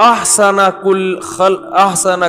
ahsana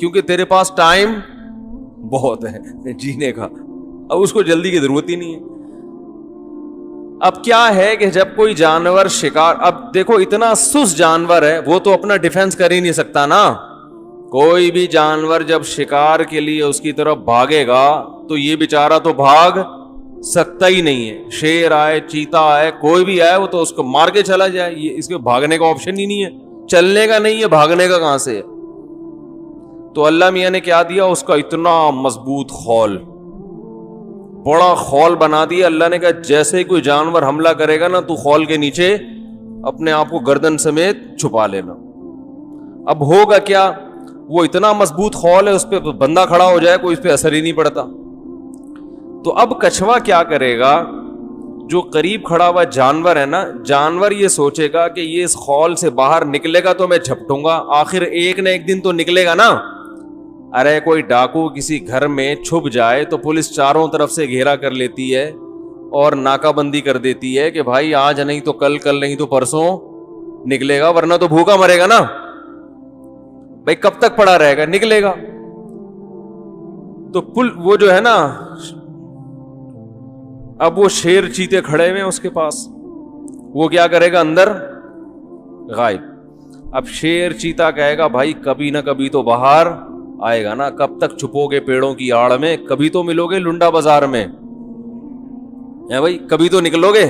کیونکہ تیرے پاس time بہت ہے جینے کا, اب اس کو جلدی کی ضرورت ہی نہیں ہے. اب کیا ہے کہ جب کوئی جانور شکار, اب دیکھو اتنا سست جانور ہے, وہ تو اپنا ڈیفینس کر ہی نہیں سکتا نا. کوئی بھی جانور جب شکار کے لیے اس کی طرف بھاگے گا تو یہ بیچارہ تو بھاگ سکتا ہی نہیں ہے. شیر آئے, چیتا آئے, کوئی بھی آئے, وہ تو اس کو مار کے چلا جائے. یہ اس کے بھاگنے کا آپشن ہی نہیں ہے, چلنے کا نہیں ہے, بھاگنے کا کہاں سے ہے. تو اللہ میاں نے کیا دیا, اس کا اتنا مضبوط خول, بڑا خول بنا دیا. اللہ نے کہا جیسے ہی کوئی جانور حملہ کرے گا نا تو خول کے نیچے اپنے آپ کو گردن سمیت چھپا لینا. اب ہوگا کیا, وہ اتنا مضبوط خول ہے, اس پہ بندہ کھڑا ہو جائے کوئی اس پہ اثر ہی نہیں پڑتا. تو اب کچھوا کیا کرے گا, جو قریب کھڑا ہوا جانور ہے نا, جانور یہ سوچے گا کہ یہ اس خول سے باہر نکلے گا تو میں جھپٹوں گا, آخر ایک نہ ایک دن تو نکلے گا نا. ارے کوئی ڈاکو کسی گھر میں چھپ جائے تو پولیس چاروں طرف سے گھیرا کر لیتی ہے اور ناکہ بندی کر دیتی ہے کہ بھائی آج نہیں تو کل, کل نہیں تو پرسوں نکلے گا, ورنہ تو بھوکا مرے گا نا. بھائی کب تک پڑا رہے گا, نکلے گا. تو وہ جو ہے نا, اب وہ شیر چیتے کھڑے ہوئے اس کے پاس, وہ کیا کرے گا, اندر غائب. اب شیر چیتا کہے گا بھائی کبھی نہ کبھی تو باہر آئے گا نا, کب تک چھپو گے پیڑوں کی آڑ میں, کبھی تو ملو گے لنڈا بازار میں, بھائی کبھی تو نکلو گے.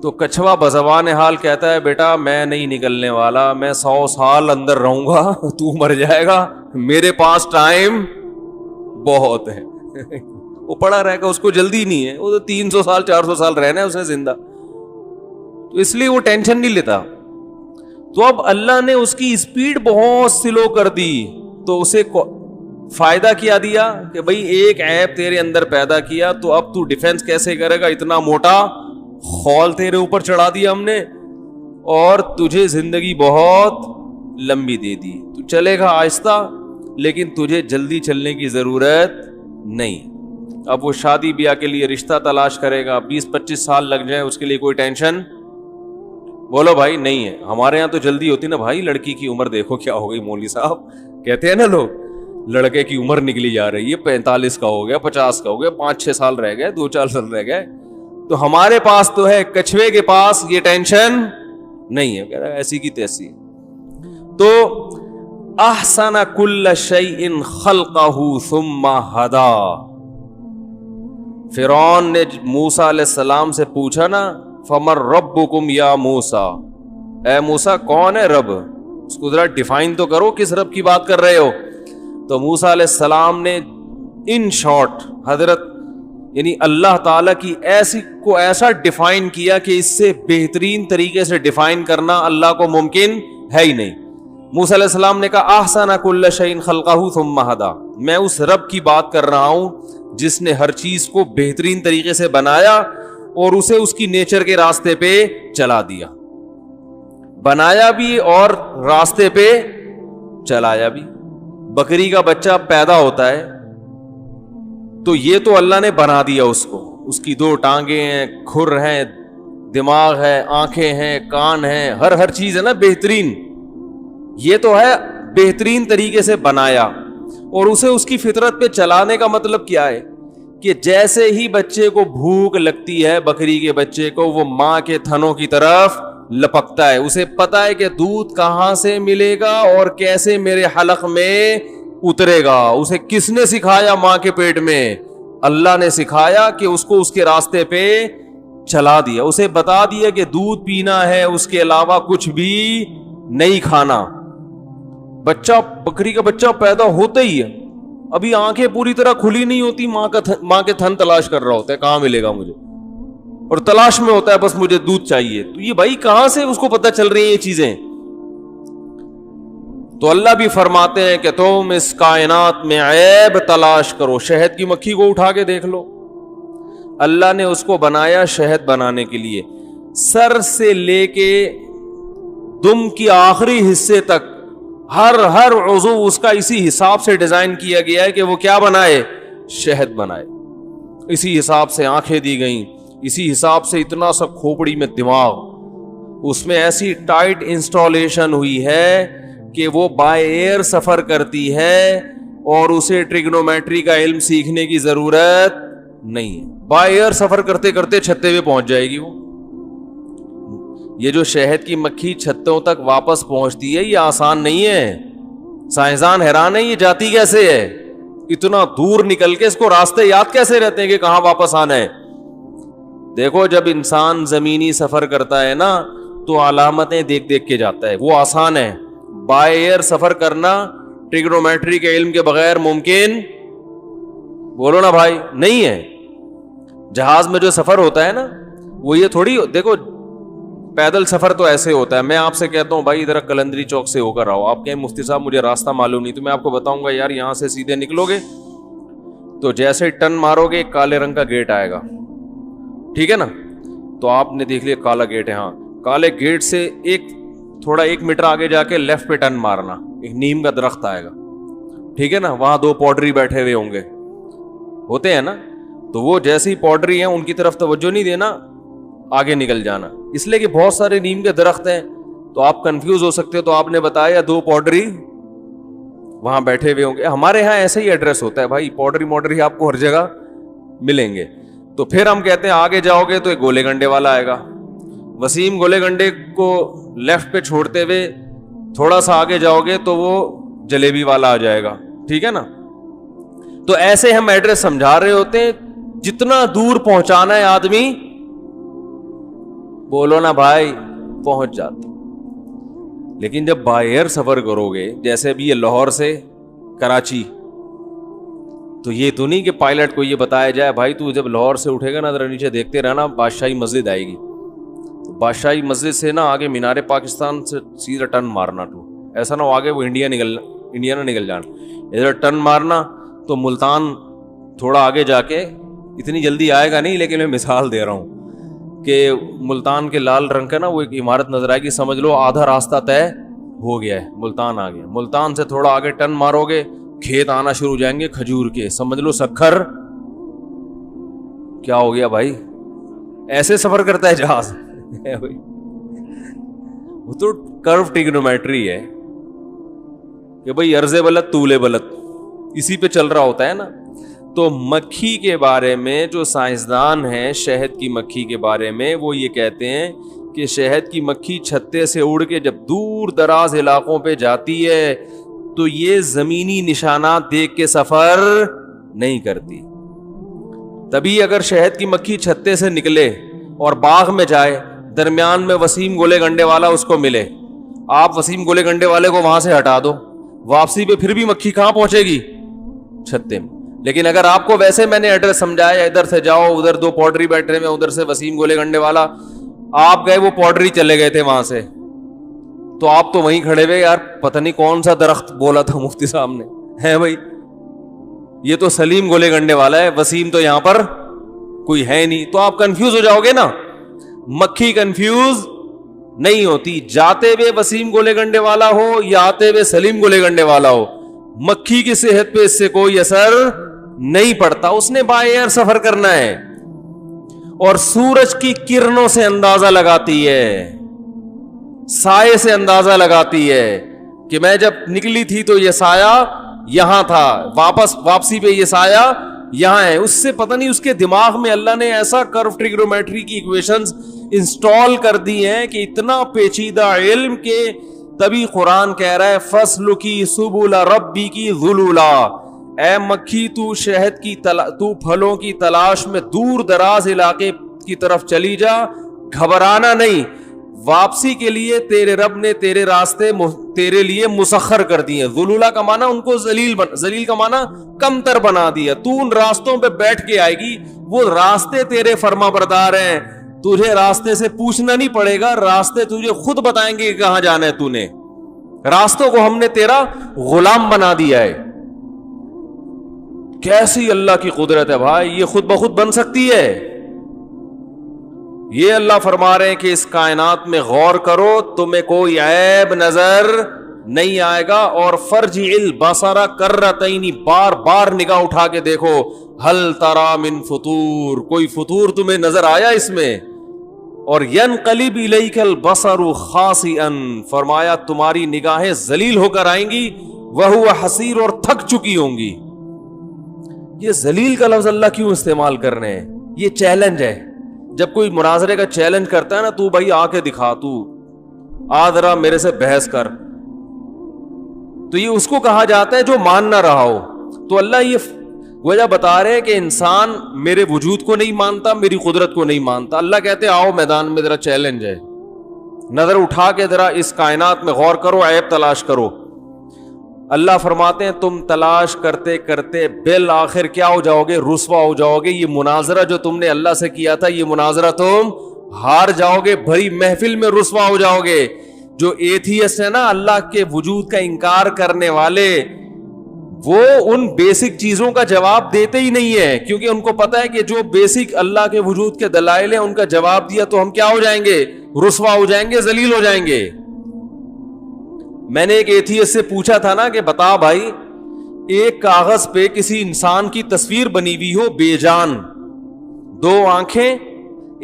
تو کچھوا بزبان حال کہتا ہے بیٹا میں نہیں نکلنے والا, میں 100 سال اندر رہوں گا, تو مر جائے گا, میرے پاس ٹائم بہت ہے. وہ پڑا رہے گا, اس کو جلدی نہیں ہے, وہ تو 300 سال 400 سال رہنا ہے اسے زندہ, تو اس لیے وہ ٹینشن نہیں لیتا. تو اب اللہ نے اس کی اسپیڈ بہت سلو کر دی, تو اسے فائدہ کیا دیا کہ بھئی ایک عیب تیرے اندر پیدا کیا, تو اب تو ڈیفینس کیسے کرے گا, اتنا موٹا خول تیرے اوپر چڑھا دیا ہم نے, اور تجھے زندگی بہت لمبی دے دی, تو چلے گا آہستہ, لیکن تجھے جلدی چلنے کی ضرورت نہیں. اب وہ شادی بیاہ کے لیے رشتہ تلاش کرے گا, 20-25 سال لگ جائیں, اس کے لیے کوئی ٹینشن بولو بھائی نہیں ہے. ہمارے یہاں تو جلدی ہوتی نا بھائی, لڑکی کی عمر دیکھو کیا ہو گئی, مولوی صاحب کہتے ہیں نا لوگ, لڑکے کی عمر نکلی جا رہی ہے, 45 کا ہو گیا, 50 کا ہو گیا, 5-6 سال رہ گئے, 2-4 سال رہ گئے. تو ہمارے پاس تو ہے, کچھوے کے پاس یہ ٹینشن نہیں ہے, کہہ رہا ہے ایسی کی تیسی. تو احسن کل شیء خلقہ ثم ہدا. فرعون نے موسیٰ علیہ السلام سے پوچھا نا, فمن ربکم یا موسیٰ, اے موسیٰ کون ہے رب, اس کو ذرا ڈیفائن تو کرو, کس رب کی بات کر رہے ہو. تو موسیٰ علیہ السلام نے ان شارٹ حضرت یعنی اللہ تعالیٰ کی ایسا ڈیفائن کیا کہ اس سے بہترین طریقے سے ڈیفائن کرنا اللہ کو ممکن ہے ہی نہیں. موسیٰ علیہ السلام نے کہا احسن کل شیء خلقہ ثم ہدی, میں اس رب کی بات کر رہا ہوں جس نے ہر چیز کو بہترین طریقے سے بنایا اور اسے اس کی نیچر کے راستے پہ چلا دیا, بنایا بھی اور راستے پہ چلایا بھی. بکری کا بچہ پیدا ہوتا ہے تو یہ تو اللہ نے بنا دیا اس کو, اس کی 2 ٹانگیں ہیں, کھر ہیں, دماغ ہے, آنکھیں ہیں, کان ہیں, ہر چیز ہے نا بہترین, یہ تو ہے بہترین طریقے سے بنایا. اور اسے اس کی فطرت پہ چلانے کا مطلب کیا ہے کہ جیسے ہی بچے کو بھوک لگتی ہے, بکری کے بچے کو, وہ ماں کے تھنوں کی طرف لپکتا ہے. اسے پتا ہے کہ دودھ کہاں سے ملے گا اور کیسے میرے حلق میں اترے گا. اسے کس نے سکھایا ماں کے پیٹ میں, اللہ نے سکھایا کہ اس کو اس کے راستے پہ چلا دیا. اسے بتا دیا کہ دودھ پینا ہے, اس کے علاوہ کچھ بھی نہیں کھانا. بچہ, بکری کا بچہ پیدا ہوتا ہی ہے, ابھی آنکھیں پوری طرح کھلی نہیں ہوتی, ماں کے تھن تلاش کر رہا ہوتا ہے کہاں ملے گا مجھے, اور تلاش میں ہوتا ہے بس مجھے دودھ چاہیے. تو یہ بھائی کہاں سے اس کو پتہ چل رہی ہیں یہ چیزیں. تو اللہ بھی فرماتے ہیں کہ تم اس کائنات میں عیب تلاش کرو, شہد کی مکھی کو اٹھا کے دیکھ لو, اللہ نے اس کو بنایا شہد بنانے کے لیے, سر سے لے کے دم کی آخری حصے تک ہر عضو اس کا اسی حساب سے ڈیزائن کیا گیا ہے کہ وہ کیا بنائے, شہد بنائے. اسی حساب سے آنکھیں دی گئیں, اسی حساب سے اتنا سا کھوپڑی میں دماغ, اس میں ایسی ٹائٹ انسٹالیشن ہوئی ہے کہ وہ بائی ایئر سفر کرتی ہے اور اسے ٹریگنومیٹری کا علم سیکھنے کی ضرورت نہیں ہے. بائی ایئر سفر کرتے کرتے چھتے پہ پہنچ جائے گی وہ. یہ جو شہد کی مکھی چھتوں تک واپس پہنچتی ہے یہ آسان نہیں ہے. سائنسدان حیران ہے یہ جاتی کیسے ہے, اتنا دور نکل کے اس کو راستے یاد کیسے رہتے ہیں کہ کہاں واپس آنا ہے. دیکھو جب انسان زمینی سفر کرتا ہے نا تو علامتیں دیکھ دیکھ کے جاتا ہے, وہ آسان ہے. بائی ایئر سفر کرنا ٹریگنومیٹری کے علم کے بغیر ممکن, بولو نا بھائی, نہیں ہے. جہاز میں جو سفر ہوتا ہے نا وہ یہ تھوڑی, دیکھو پیدل سفر تو ایسے ہوتا ہے. میں آپ سے کہتا ہوں بھائی ادھر کلندری چوک سے ہو کر آؤ, آپ کہیں مفتی صاحب مجھے راستہ معلوم نہیں, تو میں آپ کو بتاؤں گا یار یہاں سے سیدھے نکلو گے تو جیسے ٹرن مارو گے ایک کالے رنگ کا گیٹ آئے گا, ٹھیک ہے نا, تو آپ نے دیکھ لیا کالا گیٹ ہے, ہاں کالے گیٹ سے تھوڑا 1 میٹر آگے جا کے لیفٹ پہ ٹرن مارنا, ایک نیم کا درخت آئے گا, ٹھیک ہے نا, وہاں 2 پوڈری بیٹھے ہوئے ہوں گے, ہوتے ہیں نا, تو وہ جیسی پوڈری ہیں ان کی طرف توجہ نہیں دینا, آگے نکل جانا. اس لیے کہ بہت سارے نیم کے درخت ہیں تو آپ کنفیوز ہو سکتے ہو, تو آپ نے بتایا 2 پوڈری وہاں بیٹھے ہوئے ہوں گے. ہمارے ہاں ایسے ہی ایڈریس ہوتا ہے بھائی, پوڈری موڈری آپ کو ہر جگہ ملیں گے. تو پھر ہم کہتے ہیں آگے جاؤ گے تو ایک گولے گنڈے والا آئے گا. وسیم گولے گنڈے کو لیفٹ پہ چھوڑتے ہوئے تھوڑا سا آگے جاؤ گے تو وہ جلیبی والا آ جائے گا, ٹھیک ہے نا. تو ایسے ہم ایڈریس سمجھا رہے ہوتے ہیں, جتنا دور پہنچانا ہے آدمی, بولو نا بھائی, پہنچ جاتا. لیکن جب بائی ایئر سفر کرو گے, جیسے ابھی یہ لاہور سے کراچی, تو یہ تو نہیں کہ پائلٹ کو یہ بتایا جائے بھائی تو جب لاہور سے اٹھے گا نا ذرا نیچے دیکھتے رہنا بادشاہی مسجد آئے گی, بادشاہی مسجد سے نا آگے مینار پاکستان سے سیدھا ٹرن مارنا, تو ایسا نہ ہو آگے وہ انڈیا نہ نکل جانا, ادھر ٹرن مارنا تو ملتان تھوڑا آگے جا کے, اتنی جلدی آئے گا نہیں لیکن میں مثال دے رہا ہوں کہ ملتان کے لال رنگ کا نا وہ ایک عمارت نظر آئے گی, سمجھ لو آدھا راستہ طے ہو گیا ہے, ملتان آ گیا. ملتان سے تھوڑا آگے ٹرن مارو گے کھیت آنا شروع ہو جائیں گے کھجور کے, سمجھ لو سکھر. کیا ہو گیا بھائی, ایسے سفر کرتا ہے جہاز. وہ تو کرو ٹریگنومیٹری ہے کہ بھائی عرض بلد طول بلد اسی پہ چل رہا ہوتا ہے نا. تو مکھی کے بارے میں جو سائنسدان ہیں شہد کی مکھی کے بارے میں, وہ یہ کہتے ہیں کہ شہد کی مکھی چھتے سے اڑ کے جب دور دراز علاقوں پہ جاتی ہے تو یہ زمینی نشانات دیکھ کے سفر نہیں کرتی. تبھی اگر شہد کی مکھی چھتے سے نکلے اور باغ میں جائے, درمیان میں وسیم گولے گنڈے والا اس کو ملے, آپ وسیم گولے گنڈے والے کو وہاں سے ہٹا دو, واپسی پہ پھر بھی مکھی کہاں پہنچے گی, چھتے میں. لیکن اگر آپ کو ویسے میں نے ایڈریس سمجھایا, ادھر سے جاؤ, ادھر 2 پوڈری بیٹھے ہوئے, ادھر سے وسیم گولے گنڈے والا, آپ گئے وہ پوڈری چلے گئے تھے وہاں سے, تو آپ تو وہیں کھڑے ہوئے, یار پتہ نہیں کون سا درخت بولا تھا مفتی صاحب نے, ہے بھائی یہ تو سلیم گولے گنڈے والا ہے, وسیم تو یہاں پر کوئی ہے نہیں. تو آپ کنفیوز ہو جاؤ گے نا. مکھی کنفیوز نہیں ہوتی, جاتے ہوئے وسیم گولے گنڈے والا ہو یا آتے ہوئے سلیم گولے گنڈے والا ہو, مکھی کی صحت پہ اس سے کوئی اثر نہیں پڑتا. اس نے بائی ایئر سفر کرنا ہے اور سورج کی کرنوں سے اندازہ لگاتی ہے, سائے سے اندازہ لگاتی ہے کہ میں جب نکلی تھی تو یہ سایہ یہاں تھا, واپسی پہ یہ سایہ یہاں ہے. اس سے پتہ نہیں اس کے دماغ میں اللہ نے ایسا کرو ٹریگنومیٹری کی ایکویشنز انسٹال کر دی ہیں کہ اتنا پیچیدہ علم کہ تبھی قرآن کہہ رہا ہے فَاسْلُكِي سُبُلَ رَبِّكِ ذُلُولًا, اے مکھی تو شہد کی تو پھلوں کی تلاش میں دور دراز علاقے کی طرف چلی جا, گھبرانا نہیں, واپسی کے لیے تیرے رب نے تیرے راستے تیرے لیے مسخر کر دیے. ذلولا کا معنی ان کو ذلیل کا معنی کم تر بنا دیا. تو ان راستوں پہ بیٹھ کے آئے گی, وہ راستے تیرے فرما بردار ہیں, تجھے راستے سے پوچھنا نہیں پڑے گا, راستے تجھے خود بتائیں گے کہ کہاں جانا ہے. تو نے راستوں کو ہم نے تیرا غلام بنا دیا ہے. کیسی اللہ کی قدرت ہے بھائی, یہ خود بخود بن سکتی ہے. یہ اللہ فرما رہے ہیں کہ اس کائنات میں غور کرو, تمہیں کوئی عیب نظر نہیں آئے گا. اور فرجع البصر کرتین, بار بار نگاہ اٹھا کے دیکھو, ہل تری من فطور, کوئی فطور تمہیں نظر آیا اس میں؟ اور ینقلب الیک البصر خاسئا، فرمایا تمہاری نگاہیں ذلیل ہو کر آئیں گی، وہو حسیر، اور تھک چکی ہوں گی۔ یہ ذلیل کا لفظ اللہ کیوں استعمال کر رہے ہیں؟ یہ چیلنج ہے۔ جب کوئی مناظرے کا چیلنج کرتا ہے نا، تو بھائی آ کے دکھا، تو آ ذرا میرے سے بحث کر، تو یہ اس کو کہا جاتا ہے جو مان نہ رہا ہو۔ تو اللہ یہ وجہ بتا رہے ہیں کہ انسان میرے وجود کو نہیں مانتا، میری قدرت کو نہیں مانتا۔ اللہ کہتے ہیں آؤ میدان میں، ذرا چیلنج ہے، نظر اٹھا کے ذرا اس کائنات میں غور کرو، عیب تلاش کرو۔ اللہ فرماتے ہیں تم تلاش کرتے کرتے بالآخر کیا ہو جاؤ گے؟ رسوا ہو جاؤ گے۔ یہ مناظرہ جو تم نے اللہ سے کیا تھا، یہ مناظرہ تم ہار جاؤ گے، بھری محفل میں رسوا ہو جاؤ گے۔ جو ایتھیسٹ ہے نا، اللہ کے وجود کا انکار کرنے والے، وہ ان بیسک چیزوں کا جواب دیتے ہی نہیں ہے، کیونکہ ان کو پتا ہے کہ جو بیسک اللہ کے وجود کے دلائل ہیں ان کا جواب دیا تو ہم کیا ہو جائیں گے؟ رسوا ہو جائیں گے، ذلیل ہو جائیں گے۔ میں نے ایک ایتھیسٹ سے پوچھا تھا نا کہ بتا بھائی، ایک کاغذ پہ کسی انسان کی تصویر بنی ہوئی ہو بے جان، 2 آنکھیں،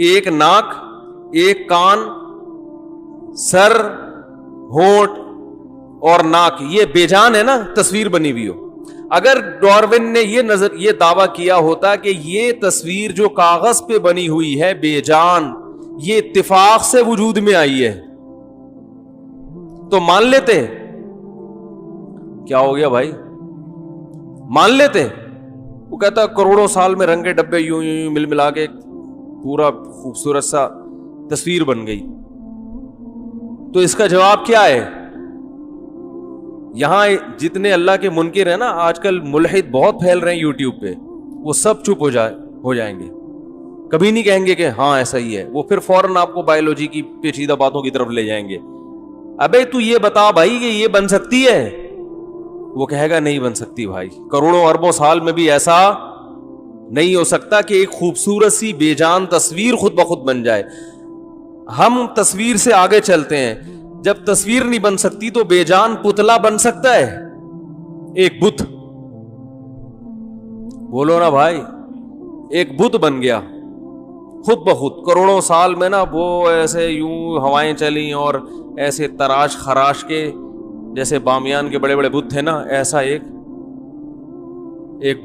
1 ناک، 1 کان، سر، ہونٹ اور ناک، یہ بے جان ہے نا، تصویر بنی ہوئی ہو۔ اگر ڈارون نے یہ دعویٰ کیا ہوتا کہ یہ تصویر جو کاغذ پہ بنی ہوئی ہے بے جان، یہ اتفاق سے وجود میں آئی ہے، تو مان لیتے؟ کیا ہو گیا بھائی؟ مان لیتے؟ وہ کہتا کروڑوں سال میں رنگ کے ڈبے یوں یوں مل ملا کے پورا خوبصورت سا تصویر بن گئی۔ تو اس کا جواب کیا ہے؟ یہاں جتنے اللہ کے منکر ہیں نا، آج کل ملحد بہت پھیل رہے ہیں یوٹیوب پہ، وہ سب چپ ہو جائیں گے، کبھی نہیں کہیں گے کہ ہاں ایسا ہی ہے۔ وہ پھر فوراً آپ کو بایولوجی کی پیچیدہ باتوں کی طرف لے جائیں گے۔ ابے تو یہ بتا بھائی کہ یہ بن سکتی ہے؟ وہ کہے گا نہیں بن سکتی بھائی، کروڑوں اربوں سال میں بھی ایسا نہیں ہو سکتا کہ ایک خوبصورت سی بے جان تصویر خود بخود بن جائے۔ ہم تصویر سے آگے چلتے ہیں، جب تصویر نہیں بن سکتی تو بے جان پتلا بن سکتا ہے، ایک بت۔ بولو نا بھائی، ایک بت بن گیا خود بخود، کروڑوں سال میں نا، وہ ایسے یوں ہوائیں چلیں اور ایسے تراش خراش کے، جیسے بامیان کے بڑے بڑے بت تھے نا، ایسا ایک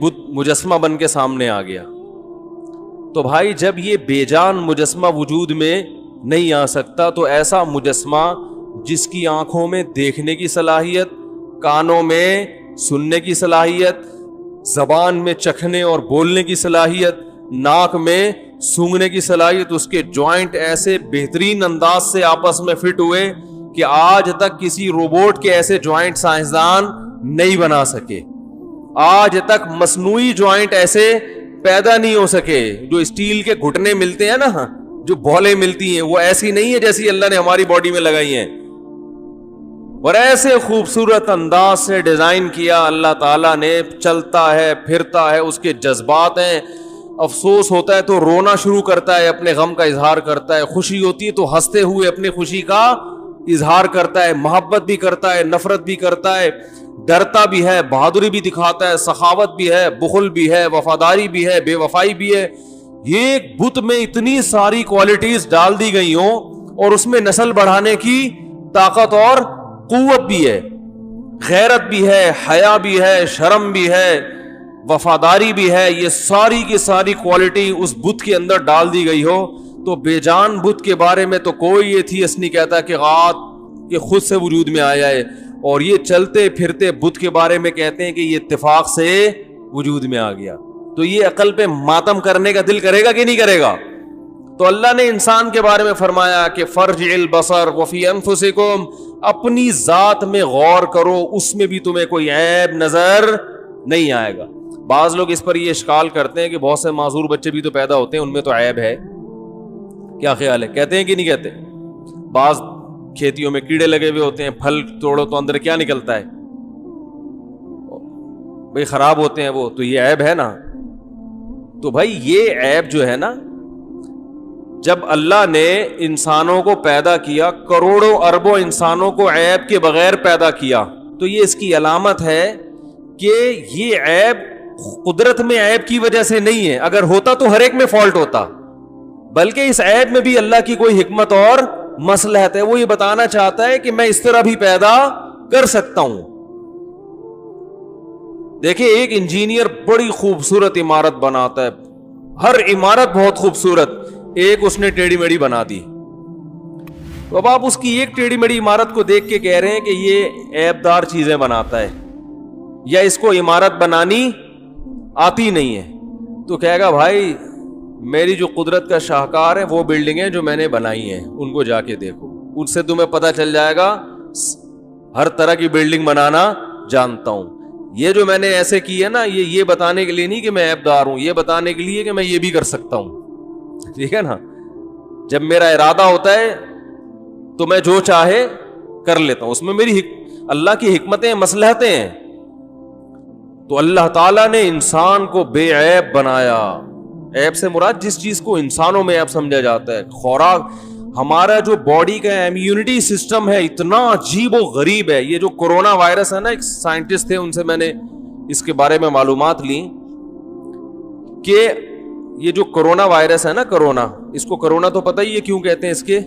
بت مجسمہ بن کے سامنے آ گیا۔ تو بھائی جب یہ بے جان مجسمہ وجود میں نہیں آ سکتا، تو ایسا مجسمہ جس کی آنکھوں میں دیکھنے کی صلاحیت، کانوں میں سننے کی صلاحیت، زبان میں چکھنے اور بولنے کی صلاحیت، ناک میں سونگھنے کی صلاحیت، اس کے جوائنٹ ایسے بہترین انداز سے آپس میں فٹ ہوئے کہ آج تک کسی روبوٹ کے ایسے جوائنٹ سائنسدان نہیں بنا سکے، آج تک مصنوعی جوائنٹ ایسے پیدا نہیں ہو سکے۔ جو اسٹیل کے گھٹنے ملتے ہیں نا، جو بولیں ملتی ہیں، وہ ایسی نہیں ہے جیسی اللہ نے ہماری باڈی میں لگائی ہیں، اور ایسے خوبصورت انداز سے ڈیزائن کیا اللہ تعالیٰ نے، چلتا ہے پھرتا ہے، اس کے جذبات ہیں، افسوس ہوتا ہے تو رونا شروع کرتا ہے، اپنے غم کا اظہار کرتا ہے، خوشی ہوتی ہے تو ہنستے ہوئے اپنی خوشی کا اظہار کرتا ہے، محبت بھی کرتا ہے، نفرت بھی کرتا ہے، ڈرتا بھی ہے، بہادری بھی دکھاتا ہے، سخاوت بھی ہے، بخل بھی ہے، وفاداری بھی ہے، بے وفائی بھی ہے۔ یہ بت میں اتنی ساری کوالٹیز ڈال دی گئی ہوں، اور اس میں نسل بڑھانے کی طاقت اور قوت بھی ہے، غیرت بھی ہے، حیا بھی ہے، شرم بھی ہے، وفاداری بھی ہے، یہ ساری کی ساری کوالٹی اس بت کے اندر ڈال دی گئی ہو، تو بے جان بت کے بارے میں تو کوئی ایتھیسٹ نہیں کہتا کہ غات یہ خود سے وجود میں آیا ہے، اور یہ چلتے پھرتے بت کے بارے میں کہتے ہیں کہ یہ اتفاق سے وجود میں آ گیا۔ تو یہ عقل پہ ماتم کرنے کا دل کرے گا کہ نہیں کرے گا؟ تو اللہ نے انسان کے بارے میں فرمایا کہ فرجع البصر وفی انفسکم، اپنی ذات میں غور کرو، اس میں بھی تمہیں کوئی عیب نظر نہیں آئے گا۔ بعض لوگ اس پر یہ اشکال کرتے ہیں کہ بہت سے معذور بچے بھی تو پیدا ہوتے ہیں، ان میں تو عیب ہے، کیا خیال ہے؟ کہتے ہیں کہ نہیں کہتے؟ بعض کھیتیوں میں کیڑے لگے ہوئے ہوتے ہیں، پھل توڑو تو اندر کیا نکلتا ہے بھئی؟ خراب ہوتے ہیں وہ، تو یہ عیب ہے نا؟ تو بھائی یہ عیب جو ہے نا، جب اللہ نے انسانوں کو پیدا کیا، کروڑوں اربوں انسانوں کو عیب کے بغیر پیدا کیا، تو یہ اس کی علامت ہے کہ یہ عیب قدرت میں عیب کی وجہ سے نہیں ہے، اگر ہوتا تو ہر ایک میں فالٹ ہوتا، بلکہ اس عیب میں بھی اللہ کی کوئی حکمت اور مصلحت ہے. وہ یہ بتانا چاہتا ہے کہ میں اس طرح بھی پیدا کر سکتا ہوں. دیکھیں ایک انجینئر بڑی خوبصورت عمارت بناتا ہے, ہر عمارت بہت خوبصورت, ایک اس نے ٹیڑھی میڑھی بنا دی. تو اب آپ اس کی ایک ٹیڑھی میڑھی عمارت کو دیکھ کے کہہ رہے ہیں کہ یہ عیب دار چیزیں بناتا ہے یا اس کو عمارت بنانی آتی نہیں ہے, تو کہے گا بھائی میری جو قدرت کا شاہکار ہے وہ بلڈنگیں جو میں نے بنائی ہیں ان کو جا کے دیکھو, ان سے تمہیں پتہ چل جائے گا ہر طرح کی بلڈنگ بنانا جانتا ہوں. یہ جو میں نے ایسے کی ہے نا, یہ بتانے کے لیے نہیں کہ میں عیب دار ہوں, یہ بتانے کے لیے کہ میں یہ بھی کر سکتا ہوں. ٹھیک ہے نا, جب میرا ارادہ ہوتا ہے تو میں جو چاہے کر لیتا ہوں, اس میں میری اللہ کی حکمتیں مصلحتیں ہیں. تو اللہ تعالیٰ نے انسان کو بے عیب بنایا. عیب سے مراد جس چیز کو انسانوں میں عیب سمجھا جاتا ہے. خوراک, ہمارا جو باڈی کا امیونٹی سسٹم ہے اتنا عجیب و غریب ہے. یہ جو کورونا وائرس ہے نا, ایک سائنٹسٹ تھے, ان سے میں نے اس کے بارے میں معلومات لی کہ یہ جو کورونا وائرس ہے نا, کرونا, اس کو کرونا تو پتہ ہی ہے کیوں کہتے ہیں, اس کے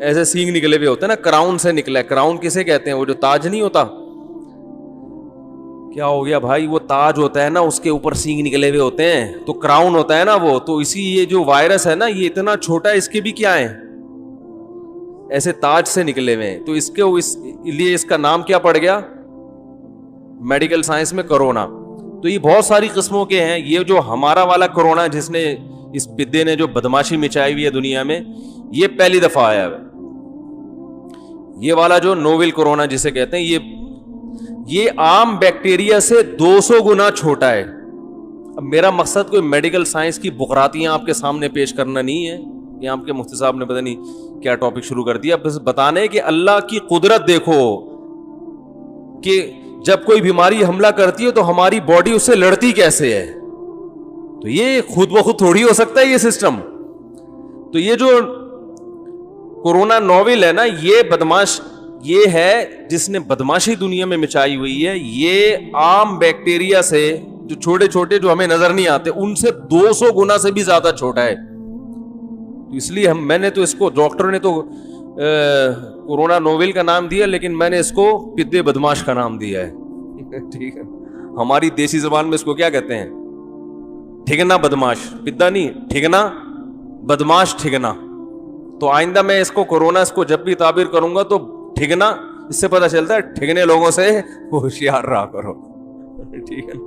ایسے سینگ نکلے ہوئے ہوتے ہیں نا, کراؤن سے نکلا ہے. کراؤن کسے کہتے ہیں, وہ جو تاج نہیں ہوتا, کیا ہو گیا بھائی, وہ تاج ہوتا ہے نا, اس کے اوپر سینگ نکلے ہوئے ہوتے ہیں, تو کراؤن ہوتا ہے نا وہ. تو اسی یہ جو وائرس ہے نا, یہ اتنا چھوٹا ہے, اس کے بھی کیا ہیں, ایسے تاج سے نکلے ہوئے ہیں. تو اس کے لیے اس کا نام کیا پڑ گیا میڈیکل سائنس میں, کرونا. تو یہ بہت ساری قسموں کے ہیں. یہ جو ہمارا والا کرونا جس نے, اس پدے نے جو بدماشی مچائی ہوئی ہے دنیا میں, یہ پہلی دفعہ آیا ہے. یہ والا جو نوول کرونا جسے کہتے ہیں, یہ عام بیکٹیریا سے 200 گنا چھوٹا ہے. اب میرا مقصد کوئی میڈیکل سائنس کی بغراتیاں آپ کے سامنے پیش کرنا نہیں ہے, یہ آپ کے مفتی صاحب نے پتہ نہیں کیا ٹاپک شروع کر دیا. بس بتانے کہ اللہ کی قدرت دیکھو کہ جب کوئی بیماری حملہ کرتی ہے تو ہماری باڈی اس سے لڑتی کیسے ہے. تو یہ خود بخود تھوڑی ہو سکتا ہے یہ سسٹم. تو یہ جو کورونا نوول ہے نا, یہ بدماش, یہ ہے جس نے بدماشی دنیا میں مچائی ہوئی ہے. یہ عام بیکٹیریا سے جو چھوٹے چھوٹے جو ہمیں نظر نہیں آتے, ان سے 200 گنا سے بھی زیادہ چھوٹا ہے. اس لیے میں نے تو اس کو, ڈاکٹر نے تو کورونا نوول کا نام دیا, لیکن میں نے اس کو پدے بدماش کا نام دیا ہے. ٹھیک ہے, ہماری دیسی زبان میں اس کو کیا کہتے ہیں, ٹھگنا بدماش, پدا نہیں, ٹھگنا بدماش, ٹھگنا. تو آئندہ میں اس کو کورونا, اس کو جب بھی تعبیر کروں گا تو ٹھگنا, اس سے پتہ چلتا ہے ٹھگنے لوگوں سے ہوشیار رہا کرو. ٹھیک ہے,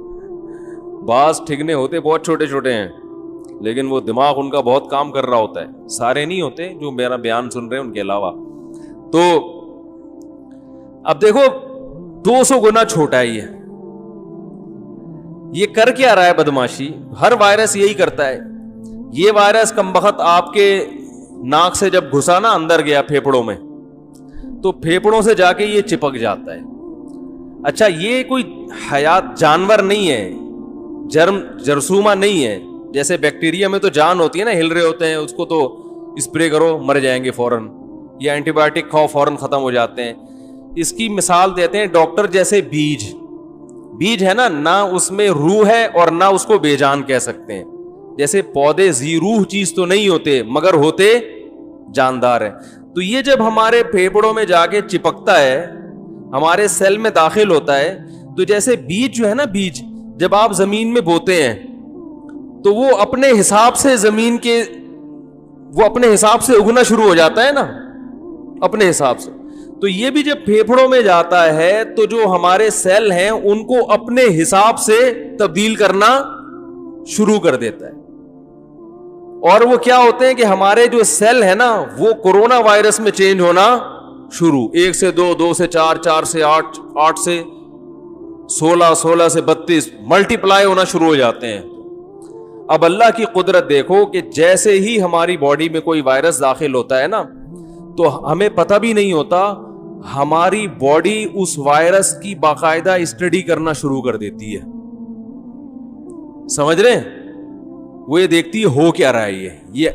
بعض ٹھگنے ہوتے بہت چھوٹے چھوٹے ہیں, لیکن وہ دماغ ان کا بہت کام کر رہا ہوتا ہے. سارے نہیں ہوتے جو میرا بیان سن رہے ہیں ان کے علاوہ. تو اب دیکھو 200 گنا چھوٹا ہے یہ کر کیا رہا ہے بدماشی. ہر وائرس یہی کرتا ہے. یہ وائرس کم بخت آپ کے ناک سے جب گھسا نا, اندر گیا پھیپڑوں میں, تو پھیپڑوں سے جا کے یہ چپک جاتا ہے. اچھا, یہ کوئی حیات جانور نہیں ہے, جرثومہ نہیں ہے. جیسے بیکٹیریا میں تو جان ہوتی ہے نا, ہل رہے ہوتے ہیں, اس کو تو اسپرے کرو مر جائیں گے فوراً, یا اینٹی بایوٹک کھاؤ فوراً ختم ہو جاتے ہیں. اس کی مثال دیتے ہیں ڈاکٹر, جیسے بیج ہے نا, نہ اس میں روح ہے اور نہ اس کو بے جان کہہ سکتے ہیں. جیسے پودے ذی روح چیز تو نہیں ہوتے مگر ہوتے جاندار ہیں. تو یہ جب ہمارے پھیپڑوں میں جا کے چپکتا ہے, ہمارے سیل میں داخل ہوتا ہے, تو جیسے بیج جو ہے نا, بیج جب آپ زمین میں بوتے ہیں تو وہ اپنے حساب سے زمین کے, وہ اپنے حساب سے اگنا شروع ہو جاتا ہے نا, اپنے حساب سے. تو یہ بھی جب پھیپڑوں میں جاتا ہے تو جو ہمارے سیل ہیں ان کو اپنے حساب سے تبدیل کرنا شروع کر دیتا ہے. اور وہ کیا ہوتے ہیں کہ ہمارے جو سیل ہے نا, وہ کورونا وائرس میں چینج ہونا شروع, 1 سے 2, 2 سے 4, 4 سے 8, 8 سے 16, 16 سے 32 ملٹی پلائی ہونا شروع ہو جاتے ہیں. اب اللہ کی قدرت دیکھو کہ جیسے ہی ہماری باڈی میں کوئی وائرس داخل ہوتا ہے نا, تو ہمیں پتہ بھی نہیں ہوتا, ہماری باڈی اس وائرس کی باقاعدہ اسٹڈی کرنا شروع کر دیتی ہے. سمجھ رہے ہیں, وہ یہ دیکھتی ہے ہو کیا رہا ہے, یہ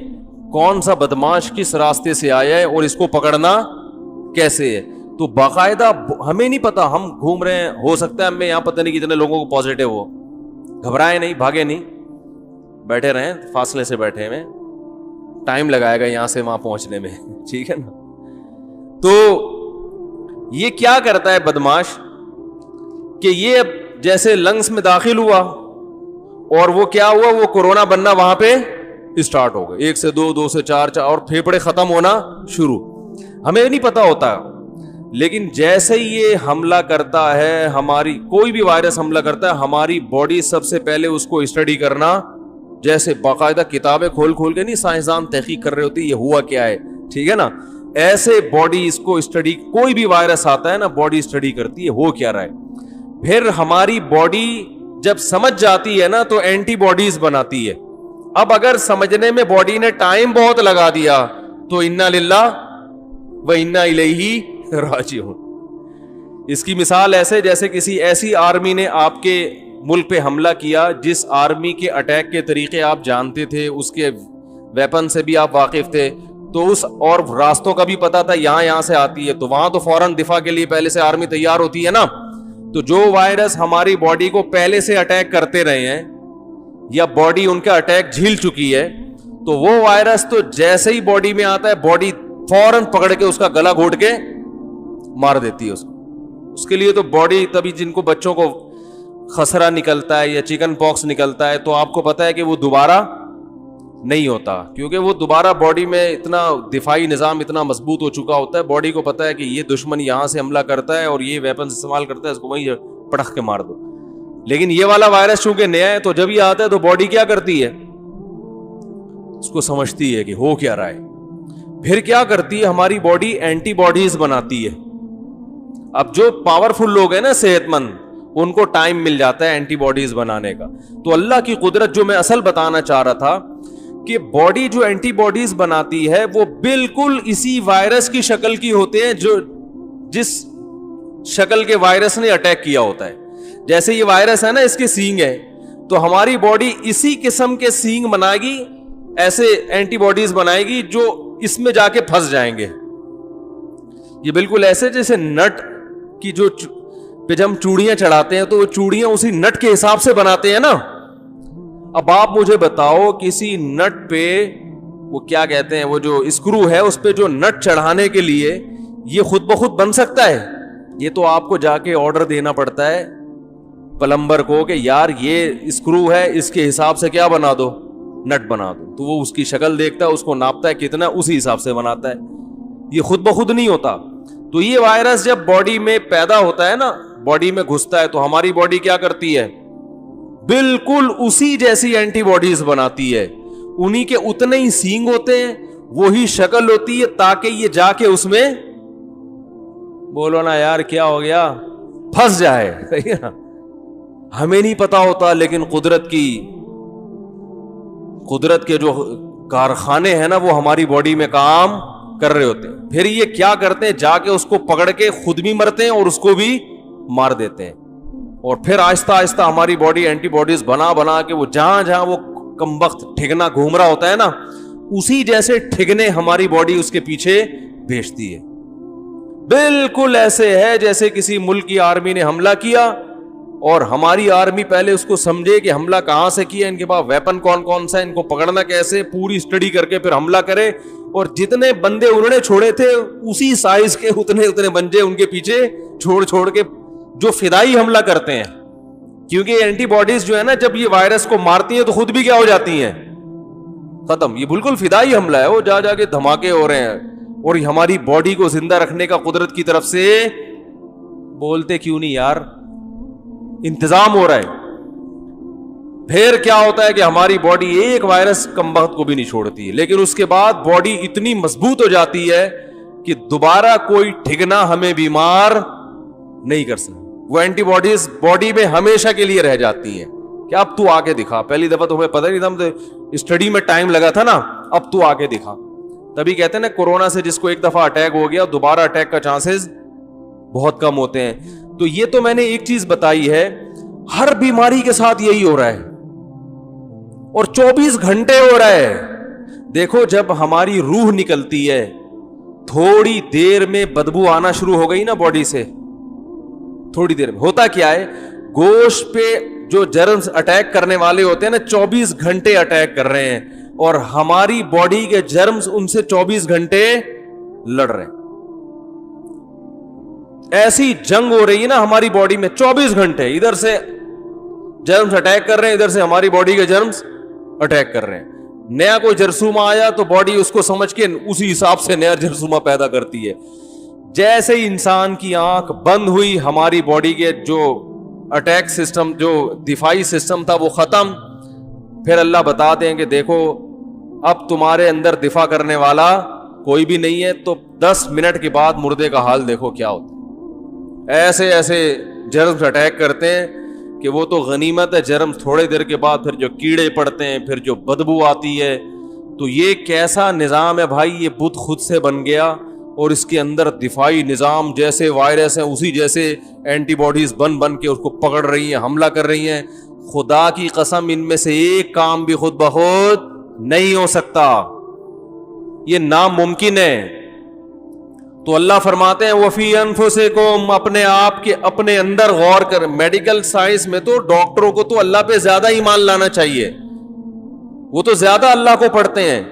کون سا بدماش کس راستے سے آیا ہے اور اس کو پکڑنا کیسے ہے. تو باقاعدہ ہمیں نہیں پتا, ہم گھوم رہے ہیں, ہو سکتا ہے ہمیں یہاں پتہ نہیں کتنے لوگوں کو پازیٹیو ہو. گھبرائے نہیں, بھاگے نہیں, بیٹھے رہیں فاصلے سے بیٹھے ہوئے, ٹائم لگائے گا یہاں سے وہاں پہنچنے میں, ٹھیک ہے نا. تو یہ کیا کرتا ہے بدماش کہ یہ اب جیسے لنگس میں داخل ہوا اور وہ کیا ہوا, وہ کورونا بننا وہاں پہ اسٹارٹ ہو گئے, 1 سے 2, 2 سے 4, اور پھیپڑے ختم ہونا شروع. ہمیں نہیں پتا ہوتا, لیکن جیسے ہی یہ حملہ کرتا ہے, ہماری کوئی بھی وائرس حملہ کرتا ہے, ہماری باڈی سب سے پہلے اس کو اسٹڈی کرنا, جیسے باقاعدہ کتابیں کھول کھول کے نہیں سائنسدان تحقیق کر رہے ہوتے یہ ہوا کیا ہے, ٹھیک ہے نا, ایسے باڈی اس کو اسٹڈی, کوئی بھی وائرس آتا ہے نا باڈی اسٹڈی کرتی ہے ہو کیا رہا ہے. پھر ہماری باڈی جب سمجھ جاتی ہے نا تو اینٹی باڈیز بناتی ہے. اب اگر سمجھنے میں باڈی نے ٹائم بہت لگا دیا تو انا للہ و انا الیہ راجعون. اس کی مثال ایسے جیسے کسی ایسی آرمی نے آپ کے ملک پہ حملہ کیا جس آرمی کے اٹیک کے طریقے آپ جانتے تھے, اس کے ویپن سے بھی آپ واقف تھے, تو اس اور راستوں کا بھی پتا تھا یہاں سے آتی ہے, تو وہاں تو فوراً دفاع کے لیے پہلے سے آرمی تیار ہوتی ہے نا. تو جو وائرس ہماری باڈی کو پہلے سے اٹیک کرتے رہے ہیں یا باڈی ان کا اٹیک جھیل چکی ہے, تو وہ وائرس تو جیسے ہی باڈی میں آتا ہے باڈی فوراً پکڑ کے اس کا گلا گھونٹ کے مار دیتی ہے اس کو. اس کے لیے تو باڈی, تبھی جن کو بچوں کو خسرہ نکلتا ہے یا چکن پاکس نکلتا ہے تو آپ کو پتا ہے کہ وہ دوبارہ نہیں ہوتا, کیونکہ وہ دوبارہ باڈی میں اتنا دفاعی نظام اتنا مضبوط ہو چکا ہوتا ہے, باڈی کو پتا ہے کہ یہ دشمن یہاں سے حملہ کرتا ہے اور یہ ویپن استعمال کرتا ہے, اس کو وہیں پٹخ کے مار دو. لیکن یہ والا وائرس چونکہ نیا ہے تو جب یہ آتا ہے تو باڈی کیا کرتی ہے, اس کو سمجھتی ہے کہ ہو کیا رہا ہے. پھر کیا کرتی ہے ہماری باڈی, اینٹی باڈیز بناتی ہے. اب جو پاورفل لوگ ہیں نا صحت مند, ان کو ٹائم مل جاتا ہے اینٹی باڈیز بنانے کا. تو اللہ کی قدرت جو میں اصل بتانا چاہ رہا تھا کہ باڈی جو اینٹی باڈیز بناتی ہے وہ بالکل اسی وائرس کی شکل کی ہوتے ہیں جو جس شکل کے وائرس نے اٹیک کیا ہوتا ہے. جیسے یہ وائرس ہے نا, اس کے سینگ ہے, تو ہماری باڈی اسی قسم کے سینگ بنائے گی, ایسے اینٹی باڈیز بنائے گی جو اس میں جا کے پھنس جائیں گے. یہ بالکل ایسے جیسے نٹ کی جو پہ جب ہم چوڑیاں چڑھاتے ہیں تو وہ چوڑیاں اسی نٹ کے حساب سے بناتے ہیں نا. اب آپ مجھے بتاؤ کسی نٹ پہ وہ کیا کہتے ہیں, وہ جو اسکرو ہے اس پہ جو نٹ چڑھانے کے لیے یہ خود بخود بن سکتا ہے؟ یہ تو آپ کو جا کے آرڈر دینا پڑتا ہے پلمبر کو کہ یار یہ اسکرو ہے, اس کے حساب سے کیا بنا دو, نٹ بنا دو. تو وہ اس کی شکل دیکھتا ہے, اس کو ناپتا ہے کتنا, اسی حساب سے بناتا ہے. یہ خود بخود نہیں ہوتا. تو یہ وائرس جب باڈی میں پیدا ہوتا ہے نا, باڈی میں گھستا ہے, تو ہماری باڈی کیا کرتی ہے, بالکل اسی جیسی اینٹی باڈیز بناتی ہے. انہی کے اتنے ہی سینگ ہوتے ہیں, وہی شکل ہوتی ہے, تاکہ یہ جا کے اس میں, بولو نا یار کیا ہو گیا, پھنس جائے. ہمیں نہیں پتا ہوتا, لیکن قدرت کے جو کارخانے ہیں نا وہ ہماری باڈی میں کام کر رہے ہوتے ہیں. پھر یہ کیا کرتے ہیں, جا کے اس کو پکڑ کے خود بھی مرتے ہیں اور اس کو بھی مار دیتے ہیں. اور پھر آہستہ آہستہ ہماری باڈی اینٹی باڈیز بنا بنا کے وہ جہاں جہاں وہ کمبخت ٹھگنا گھوم رہا ہوتا ہے نا, اسی جیسے ٹھگنے ہماری باڈی اس کے پیچھے بھیجتی ہے. بالکل ایسے ہے جیسے کسی ملک کی آرمی نے حملہ کیا اور ہماری آرمی پہلے اس کو سمجھے کہ حملہ کہاں سے کیا, ان کے پاس ویپن کون کون سا ہے, ان کو پکڑنا کیسے, پوری اسٹڈی کر کے پھر حملہ کرے. اور جتنے بندے انہوں نے چھوڑے تھے اسی سائز کے اتنے بندے ان کے پیچھے چھوڑ کے جو فدائی حملہ کرتے ہیں. کیونکہ اینٹی باڈیز جو ہے نا جب یہ وائرس کو مارتی ہیں تو خود بھی کیا ہو جاتی ہیں, ختم. یہ بالکل فدائی حملہ ہے, وہ جا کے دھماکے ہو رہے ہیں اور ہماری باڈی کو زندہ رکھنے کا قدرت کی طرف سے, بولتے کیوں نہیں یار, انتظام ہو رہا ہے. پھر کیا ہوتا ہے کہ ہماری باڈی ایک وائرس کم بخت کو بھی نہیں چھوڑتی ہے, لیکن اس کے بعد باڈی اتنی مضبوط ہو جاتی ہے کہ دوبارہ کوئی ٹھگنا ہمیں بیمار نہیں کر سکتا. وہ اینٹی باڈیز باڈی میں ہمیشہ کے لیے رہ جاتی ہیں کہ اب تو آ کے دکھا. پہلی دفعہ تو ہمیں پتہ نہیں تھا, اسٹڈی میں ٹائم لگا تھا نا, اب تو آ کے دکھا. تبھی کہتے ہیں نا کورونا سے جس کو ایک دفعہ اٹیک ہو گیا دوبارہ اٹیک کا چانسز بہت کم ہوتے ہیں. تو یہ تو میں نے ایک چیز بتائی ہے, ہر بیماری کے ساتھ یہی ہو رہا ہے اور 24 گھنٹے ہو رہا ہے. دیکھو جب ہماری روح نکلتی ہے تھوڑی دیر میں بدبو آنا شروع ہو گئی نا باڈی سے, تھوڑی دیر میں ہوتا کیا ہے, گوشت پہ جو جرمز اٹیک کرنے والے ہوتے ہیں نا 24 گھنٹے اٹیک کر رہے ہیں, اور ہماری باڈی کے جرمز ان سے 24 گھنٹے لڑ رہے ہیں. ایسی جنگ ہو رہی ہے نا ہماری باڈی میں 24 گھنٹے, ادھر سے جرمز اٹیک کر رہے ہیں, ادھر سے ہماری باڈی کے جرمز اٹیک کر رہے ہیں. نیا کوئی جرثومہ آیا تو باڈی اس کو سمجھ کے اسی حساب سے نیا جرثومہ پیدا کرتی ہے. جیسے ہی انسان کی آنکھ بند ہوئی, ہماری باڈی کے جو اٹیک سسٹم, جو دفاعی سسٹم تھا وہ ختم. پھر اللہ بتا دیں کہ دیکھو اب تمہارے اندر دفاع کرنے والا کوئی بھی نہیں ہے. تو 10 منٹ کے بعد مردے کا حال دیکھو کیا ہوتا ہے. ایسے ایسے جرمز اٹیک کرتے ہیں کہ وہ تو غنیمت ہے. جرمز تھوڑے دیر کے بعد پھر جو کیڑے پڑتے ہیں, پھر جو بدبو آتی ہے. تو یہ کیسا نظام ہے بھائی, یہ بت خود سے بن گیا, اور اس کے اندر دفاعی نظام جیسے وائرس ہیں اسی جیسے اینٹی باڈیز بن کے اس کو پکڑ رہی ہیں, حملہ کر رہی ہیں. خدا کی قسم ان میں سے ایک کام بھی خود بخود نہیں ہو سکتا, یہ ناممکن ہے. تو اللہ فرماتے ہیں وفی انفسکم, اپنے آپ کے اپنے اندر غور کر. میڈیکل سائنس میں تو ڈاکٹروں کو تو اللہ پہ زیادہ ایمان لانا چاہیے, وہ تو زیادہ اللہ کو پڑھتے ہیں.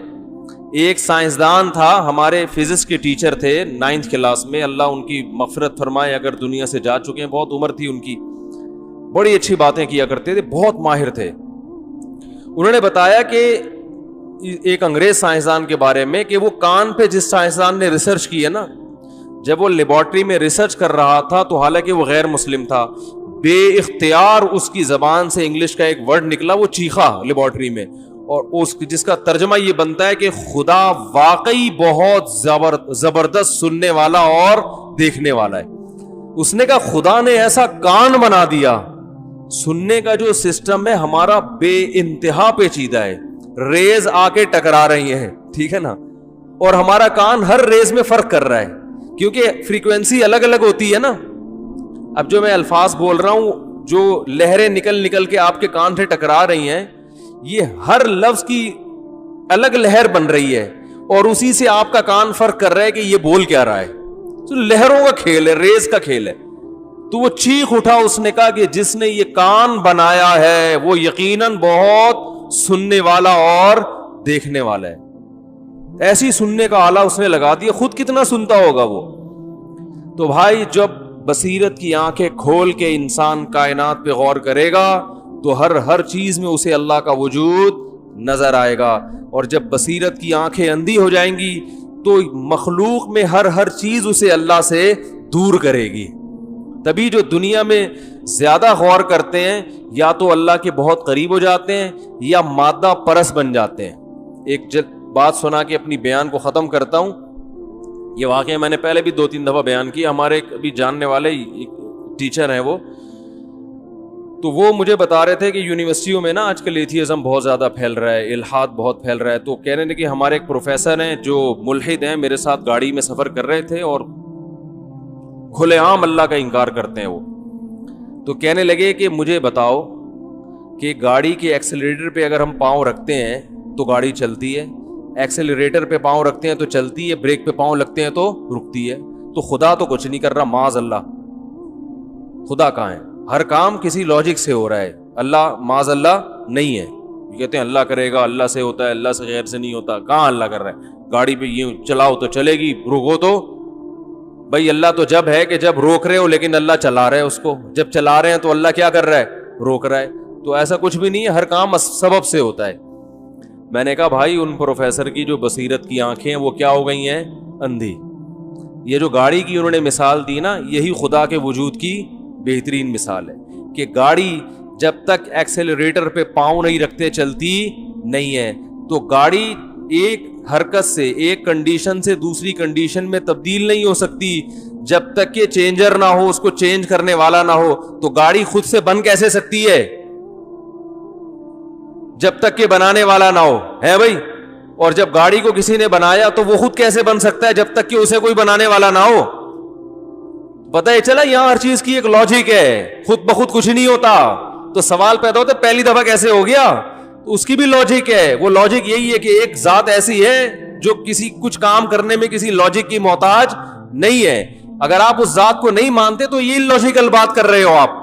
ایک سائنسدان تھا, ہمارے فزکس کے ٹیچر تھے 9th کلاس میں, اللہ ان کی مغفرت فرمائے, اگر دنیا سے جا چکے ہیں, بہت عمر تھی ان کی, بڑی اچھی باتیں کیا کرتے تھے, بہت ماہر تھے. انہوں نے بتایا کہ ایک انگریز سائنسدان کے بارے میں کہ وہ کان پہ جس سائنسدان نے ریسرچ کی ہے نا, جب وہ لیبارٹری میں ریسرچ کر رہا تھا تو حالانکہ وہ غیر مسلم تھا, بے اختیار اس کی زبان سے انگلش کا ایک ورڈ نکلا, وہ چیخا لیبارٹری میں, اور اس جس کا ترجمہ یہ بنتا ہے کہ خدا واقعی بہت زبردست سننے والا اور دیکھنے والا ہے. اس نے کہا خدا نے ایسا کان بنا دیا, سننے کا جو سسٹم ہے ہمارا بے انتہا پیچیدہ ہے, ریز آ کے ٹکرا رہی ہیں, ٹھیک ہے نا, اور ہمارا کان ہر ریز میں فرق کر رہا ہے کیونکہ فریکوینسی الگ الگ ہوتی ہے نا. اب جو میں الفاظ بول رہا ہوں, جو لہریں نکل کے آپ کے کان سے ٹکرا رہی ہیں, یہ ہر لفظ کی الگ لہر بن رہی ہے, اور اسی سے آپ کا کان فرق کر رہا ہے کہ یہ بول کیا رہا ہے. تو لہروں کا کھیل ہے, ریز کا کھیل ہے. تو وہ چیخ اٹھا, اس نے کہا کہ جس نے یہ کان بنایا ہے وہ یقیناً بہت سننے والا اور دیکھنے والا ہے. ایسی سننے کا آلہ اس نے لگا دیا, خود کتنا سنتا ہوگا وہ. تو بھائی جب بصیرت کی آنکھیں کھول کے انسان کائنات پہ غور کرے گا تو ہر چیز میں اسے اللہ کا وجود نظر آئے گا, اور جب بصیرت کی آنکھیں اندھی ہو جائیں گی تو مخلوق میں ہر چیز اسے اللہ سے دور کرے گی. تبھی جو دنیا میں زیادہ غور کرتے ہیں یا تو اللہ کے بہت قریب ہو جاتے ہیں یا مادہ پرست بن جاتے ہیں. ایک بات سنا کے اپنی بیان کو ختم کرتا ہوں. یہ واقعہ میں نے پہلے بھی 2-3 دفعہ بیان کیا. ہمارے ابھی جاننے والے ٹیچر ہیں وہ, تو وہ مجھے بتا رہے تھے کہ یونیورسٹیوں میں نا آج کل ایتھیزم بہت زیادہ پھیل رہا ہے, الحاد بہت پھیل رہا ہے. تو کہہ رہے ہیں کہ ہمارے ایک پروفیسر ہیں جو ملحد ہیں, میرے ساتھ گاڑی میں سفر کر رہے تھے اور کھلے عام اللہ کا انکار کرتے ہیں وہ. تو کہنے لگے کہ مجھے بتاؤ کہ گاڑی کے ایکسیلریٹر پہ اگر ہم پاؤں رکھتے ہیں تو گاڑی چلتی ہے, ایکسیلریٹر پہ پاؤں رکھتے ہیں تو چلتی ہے, بریک پہ پاؤں لگتے ہیں تو رکتی ہے. تو خدا تو کچھ نہیں کر رہا, معاذ اللہ. خدا کہاں ہے؟ ہر کام کسی لاجک سے ہو رہا ہے, اللہ معاذ اللہ نہیں ہے. کہتے ہیں اللہ کرے گا, اللہ سے ہوتا ہے, اللہ سے غیر سے نہیں ہوتا. کہاں اللہ کر رہا ہے؟ گاڑی پہ یوں چلاؤ تو چلے گی, روکو تو بھائی اللہ تو جب ہے کہ جب روک رہے ہو, لیکن اللہ چلا رہے ہیں اس کو. جب چلا رہے ہیں تو اللہ کیا کر رہا ہے؟ روک رہا ہے. تو ایسا کچھ بھی نہیں ہے, ہر کام سبب سے ہوتا ہے. میں نے کہا بھائی ان پروفیسر کی جو بصیرت کی آنکھیں وہ کیا ہو گئی ہیں؟ اندھی. یہ جو گاڑی کی انہوں نے مثال دی نا, یہی خدا کے وجود کی بہترین مثال ہے کہ گاڑی جب تک ایکسیلریٹر پہ پاؤں نہیں رکھتے چلتی نہیں ہے. تو گاڑی ایک حرکت سے, ایک کنڈیشن سے دوسری کنڈیشن میں تبدیل نہیں ہو سکتی جب تک کہ چینجر نہ ہو, اس کو چینج کرنے والا نہ ہو. تو گاڑی خود سے بن کیسے سکتی ہے جب تک کہ بنانے والا نہ ہو, ہے بھائی؟ اور جب گاڑی کو کسی نے بنایا تو وہ خود کیسے بن سکتا ہے جب تک کہ اسے کوئی بنانے والا نہ ہو؟ پتہ ہی چلا یہاں ہر چیز کی ایک لاجک ہے, خود بخود کچھ نہیں ہوتا. تو سوال پیدا ہوتا ہے پہلی دفعہ کیسے ہو گیا؟ تو اس کی بھی لاجک ہے. وہ لاجک یہی ہے کہ ایک ذات ایسی ہے جو کچھ کام کرنے میں کسی لاجک کی محتاج نہیں ہے. اگر آپ اس ذات کو نہیں مانتے تو یہ لاجیکل بات کر رہے ہو آپ.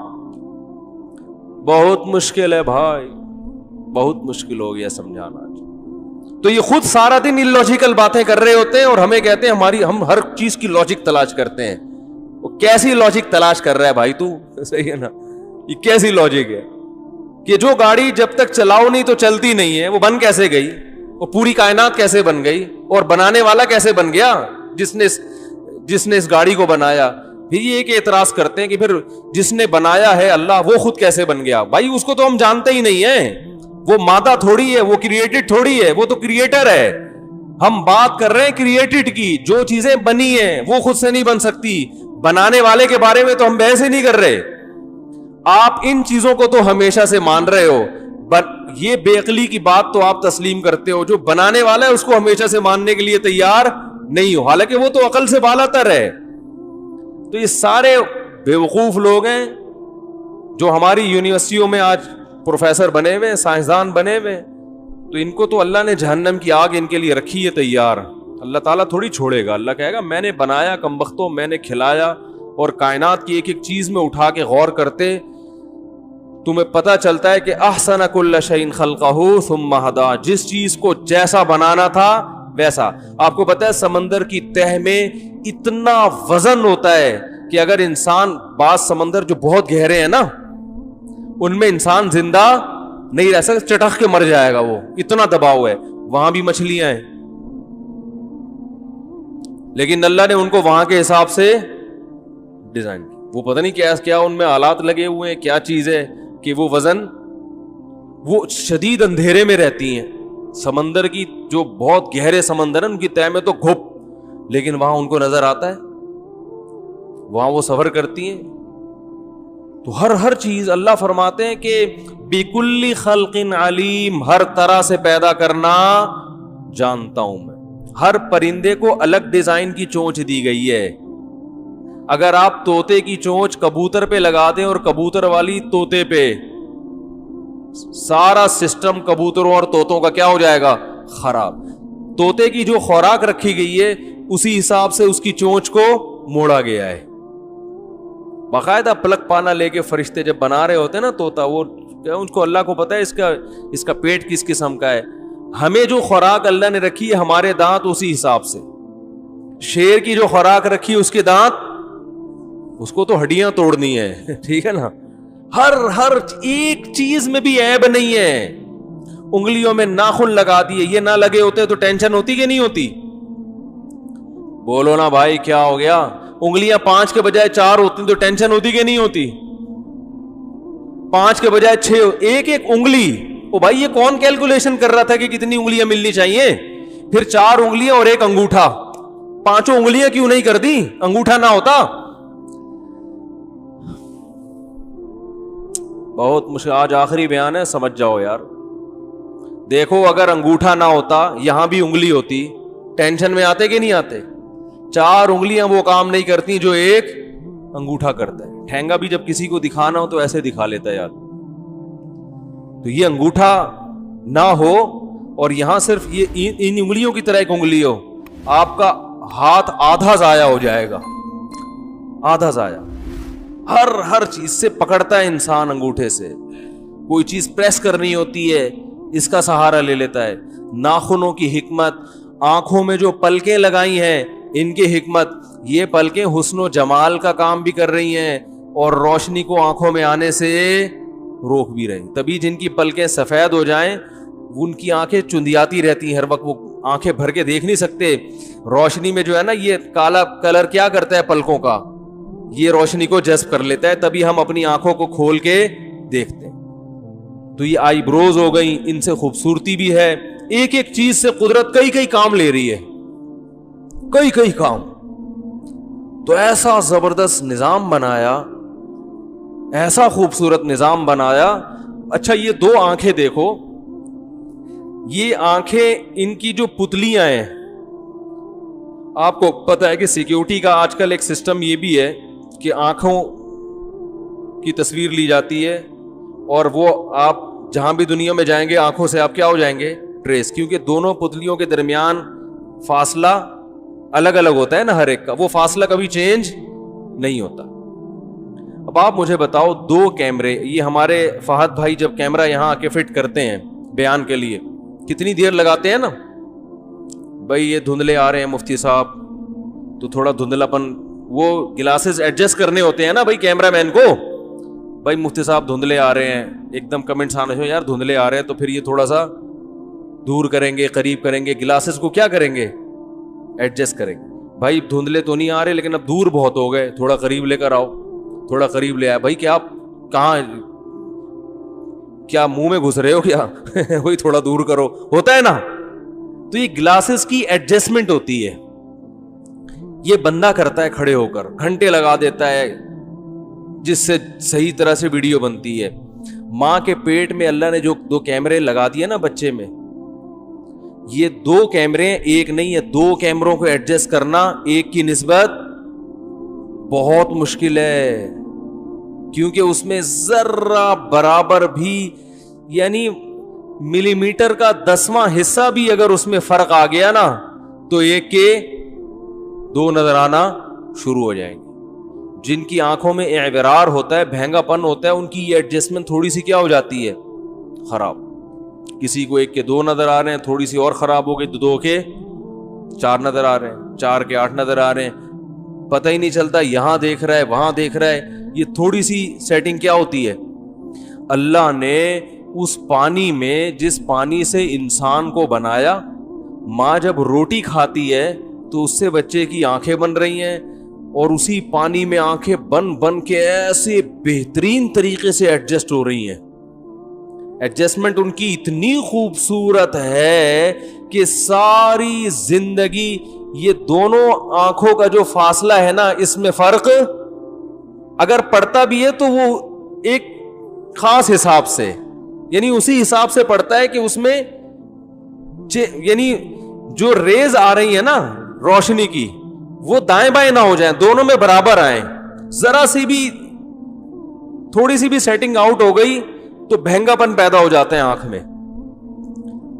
بہت مشکل ہے بھائی, بہت مشکل ہو گیا سمجھانا. تو یہ خود سارا دن illogical باتیں کر رہے ہوتے ہیں اور ہمیں کہتے ہیں ہم ہر چیز کی لاجک تلاش کرتے ہیں. وہ کیسی لاجک تلاش کر رہا ہے بھائی تو؟ صحیح ہے نا, یہ کیسی لاجک ہے کہ جو گاڑی جب تک چلاؤ نہیں تو چلتی نہیں ہے, وہ بن کیسے گئی؟ وہ پوری کائنات کیسے بن گئی؟ اور بنانے والا کیسے بن گیا جس نے اس گاڑی کو بنایا؟ پھر یہ ایک اعتراض کرتے ہیں کہ پھر جس نے بنایا ہے اللہ, وہ خود کیسے بن گیا؟ بھائی اس کو تو ہم جانتے ہی نہیں ہیں, وہ مادہ تھوڑی ہے, وہ کریٹڈ تھوڑی ہے, وہ تو کریٹر ہے. ہم بات کر رہے ہیں کریٹڈ کی, جو چیزیں بنی ہیں وہ خود سے نہیں بن سکتی. بنانے والے کے بارے میں تو ہم بحث ہی نہیں کر رہے. آپ ان چیزوں کو تو ہمیشہ سے مان رہے ہو, یہ بے عقلی کی بات تو آپ تسلیم کرتے ہو. جو بنانے والا ہے اس کو ہمیشہ سے ماننے کے لیے تیار نہیں ہو, حالانکہ وہ تو عقل سے بالا تر ہے. تو یہ سارے بیوقوف لوگ ہیں جو ہماری یونیورسٹیوں میں آج پروفیسر بنے ہوئے, سائنسدان بنے ہوئے. تو ان کو تو اللہ نے جہنم کی آگ ان کے لیے رکھی ہے تیار. اللہ تعالیٰ تھوڑی چھوڑے گا. اللہ کہے گا میں نے بنایا کمبختوں, میں نے کھلایا. اور کائنات کی ایک ایک چیز میں اٹھا کے غور کرتے تمہیں پتہ چلتا ہے کہ احسن کل شیء خلقہ ثم ہدی, جس چیز کو جیسا بنانا تھا ویسا. آپ کو پتہ ہے سمندر کی تہ میں اتنا وزن ہوتا ہے کہ اگر انسان, بعض سمندر جو بہت گہرے ہیں نا, ان میں انسان زندہ نہیں رہ سکتا, چٹخ کے مر جائے گا, وہ اتنا دباؤ ہے. وہاں بھی مچھلیاں ہیں, لیکن اللہ نے ان کو وہاں کے حساب سے ڈیزائن کی. وہ پتہ نہیں کیا ان میں آلات لگے ہوئے ہیں, کیا چیز ہے کہ وہ وزن, وہ شدید اندھیرے میں رہتی ہیں. سمندر کی جو بہت گہرے سمندر ہیں ان کی تہ میں تو گھپ, لیکن وہاں ان کو نظر آتا ہے, وہاں وہ سفر کرتی ہیں. تو ہر چیز اللہ فرماتے ہیں کہ بِكُلِّ خَلْقٍ عَلِيمٍ, ہر طرح سے پیدا کرنا جانتا ہوں میں. ہر پرندے کو الگ ڈیزائن کی چونچ دی گئی ہے. اگر آپ طوطے کی چونچ کبوتر پہ لگا دیں اور کبوتر والی طوطے پہ, سارا سسٹم کبوتروں اور طوطوں کا کیا ہو جائے گا؟ خراب. طوطے کی جو خوراک رکھی گئی ہے اسی حساب سے اس کی چونچ کو موڑا گیا ہے. باقاعدہ پلک پانا لے کے فرشتے جب بنا رہے ہوتے ہیں نا طوطا, وہ ان کو اللہ کو پتا ہے اس کا پیٹ کس قسم کا ہے. ہمیں جو خوراک اللہ نے رکھی ہے ہمارے دانت اسی حساب سے. شیر کی جو خوراک رکھی ہے اس کے دانت, اس کو تو ہڈیاں توڑنی ہے, ٹھیک ہے نا. ہر ایک چیز میں بھی عیب نہیں ہے. انگلیوں میں ناخن لگا دیے, یہ نہ لگے ہوتے تو ٹینشن ہوتی کہ نہیں ہوتی؟ بولو نا بھائی کیا ہو گیا؟ انگلیاں 5 کے بجائے 4 ہوتی تو ٹینشن ہوتی کہ نہیں ہوتی؟ 5 کے بجائے 6, ایک انگلی. او بھائی یہ کون کیلکولیشن کر رہا تھا کہ کتنی انگلیاں ملنی چاہیے؟ پھر 4 انگلیاں اور 1 انگوٹھا, 5 انگلیاں کیوں نہیں کر دی؟ انگوٹھا نہ ہوتا. بہت مشکل. آج آخری بیان ہے, سمجھ جاؤ یار. دیکھو اگر انگوٹھا نہ ہوتا, یہاں بھی انگلی ہوتی, ٹینشن میں آتے کہ نہیں آتے؟ 4 انگلیاں وہ کام نہیں کرتی جو 1 انگوٹھا کرتا ہے. ٹھینگا بھی جب کسی کو دکھانا ہو تو ایسے دکھا لیتا ہے یار. تو یہ انگوٹھا نہ ہو اور یہاں صرف یہ ان انگلیوں کی طرح ایک انگلی ہو, آپ کا ہاتھ آدھا ضائع ہو جائے گا, آدھا ضائع. ہر چیز سے پکڑتا ہے انسان انگوٹھے سے. کوئی چیز پریس کرنی ہوتی ہے اس کا سہارا لے لیتا ہے. ناخنوں کی حکمت, آنکھوں میں جو پلکیں لگائی ہیں ان کی حکمت, یہ پلکیں حسن و جمال کا کام بھی کر رہی ہیں اور روشنی کو آنکھوں میں آنے سے روک بھی رہی. تبھی جن کی پلکیں سفید ہو جائیں ان کی آنکھیں چندیاتی رہتی ہیں ہر وقت, وہ آنکھیں بھر کے دیکھ نہیں سکتے. روشنی میں جو ہے نا یہ کالا کلر کیا کرتا ہے پلکوں کا, یہ روشنی کو جذب کر لیتا ہے, تبھی ہم اپنی آنکھوں کو کھول کے دیکھتے ہیں. تو یہ آئی بروز ہو گئی, ان سے خوبصورتی بھی ہے. ایک چیز سے قدرت کئی کام لے رہی ہے, کئی کام. تو ایسا زبردست نظام بنایا, ایسا خوبصورت نظام بنایا. اچھا یہ 2 آنکھیں دیکھو, یہ آنکھیں ان کی جو پتلیاں ہیں, آپ کو پتا ہے کہ سیکیورٹی کا آج کل ایک سسٹم یہ بھی ہے کہ آنکھوں کی تصویر لی جاتی ہے اور وہ آپ جہاں بھی دنیا میں جائیں گے آنکھوں سے آپ کیا ہو جائیں گے؟ ٹریس, کیونکہ دونوں پتلیوں کے درمیان فاصلہ الگ الگ ہوتا ہے نا ہر ایک کا, وہ فاصلہ کبھی چینج نہیں ہوتا. اب آپ مجھے بتاؤ 2 کیمرے, یہ ہمارے فہد بھائی جب کیمرہ یہاں آ کے فٹ کرتے ہیں بیان کے لیے کتنی دیر لگاتے ہیں نا, بھائی یہ دھندلے آ رہے ہیں مفتی صاحب, تو تھوڑا دھندلاپن, وہ گلاسز ایڈجسٹ کرنے ہوتے ہیں نا بھائی کیمرہ مین کو, بھائی مفتی صاحب دھندلے آ رہے ہیں, ایک دم کمنٹس آنے سے یار دھندلے آ رہے ہیں, تو پھر یہ تھوڑا سا دور کریں گے, قریب کریں گے, گلاسز کو کیا کریں گے, ایڈجسٹ کریں گے. بھائی دھندلے تو نہیں آ رہے لیکن اب دور بہت ہو گئے, تھوڑا قریب لے کر آؤ, تھوڑا قریب لے آئے. بھائی کیا آپ کہاں, کیا منہ میں گھس رہے ہو کیا وہی تھوڑا دور کرو, ہوتا ہے نا. تو یہ گلاسز کی ایڈجسٹمنٹ ہوتی ہے, یہ بندہ کرتا ہے کھڑے ہو کر, گھنٹے لگا دیتا ہے جس سے صحیح طرح سے ویڈیو بنتی ہے. ماں کے پیٹ میں اللہ نے جو 2 کیمرے لگا دیے نا بچے میں, یہ 2 کیمرے ایک نہیں ہے, 2 کیمروں کو ایڈجسٹ کرنا ایک کی نسبت بہت مشکل ہے, کیونکہ اس میں ذرہ برابر بھی یعنی ملی میٹر کا 10واں حصہ بھی اگر اس میں فرق آ گیا نا تو ایک کے 2 نظر آنا شروع ہو جائیں گے. جن کی آنکھوں میں اعورار ہوتا ہے, بھینگا پن ہوتا ہے, ان کی یہ ایڈجسٹمنٹ تھوڑی سی کیا ہو جاتی ہے, خراب. کسی کو 1 کے 2 نظر آ رہے ہیں, تھوڑی سی اور خراب ہو گئی تو 2 کے 4 نظر آ رہے ہیں, 4 کے 8 نظر آ رہے ہیں, پتہ ہی نہیں چلتا یہاں دیکھ رہا ہے وہاں دیکھ رہا ہے. یہ تھوڑی سی سیٹنگ کیا ہوتی ہے, اللہ نے اس پانی میں, جس پانی سے انسان کو بنایا, ماں جب روٹی کھاتی ہے تو اس سے بچے کی آنکھیں بن رہی ہیں, اور اسی پانی میں آنکھیں بن کے ایسے بہترین طریقے سے ایڈجسٹ ہو رہی ہیں. ایڈجسٹمنٹ ان کی اتنی خوبصورت ہے کہ ساری زندگی یہ دونوں آنکھوں کا جو فاصلہ ہے نا, اس میں فرق اگر پڑتا بھی ہے تو وہ ایک خاص حساب سے, یعنی اسی حساب سے پڑتا ہے کہ اس میں یعنی جو ریز آ رہی ہے نا روشنی کی, وہ دائیں بائیں نہ ہو جائیں, دونوں میں برابر آئیں. ذرا سی بھی تھوڑی سی بھی سیٹنگ آؤٹ ہو گئی تو بھینگا پن پیدا ہو جاتے ہیں آنکھ میں.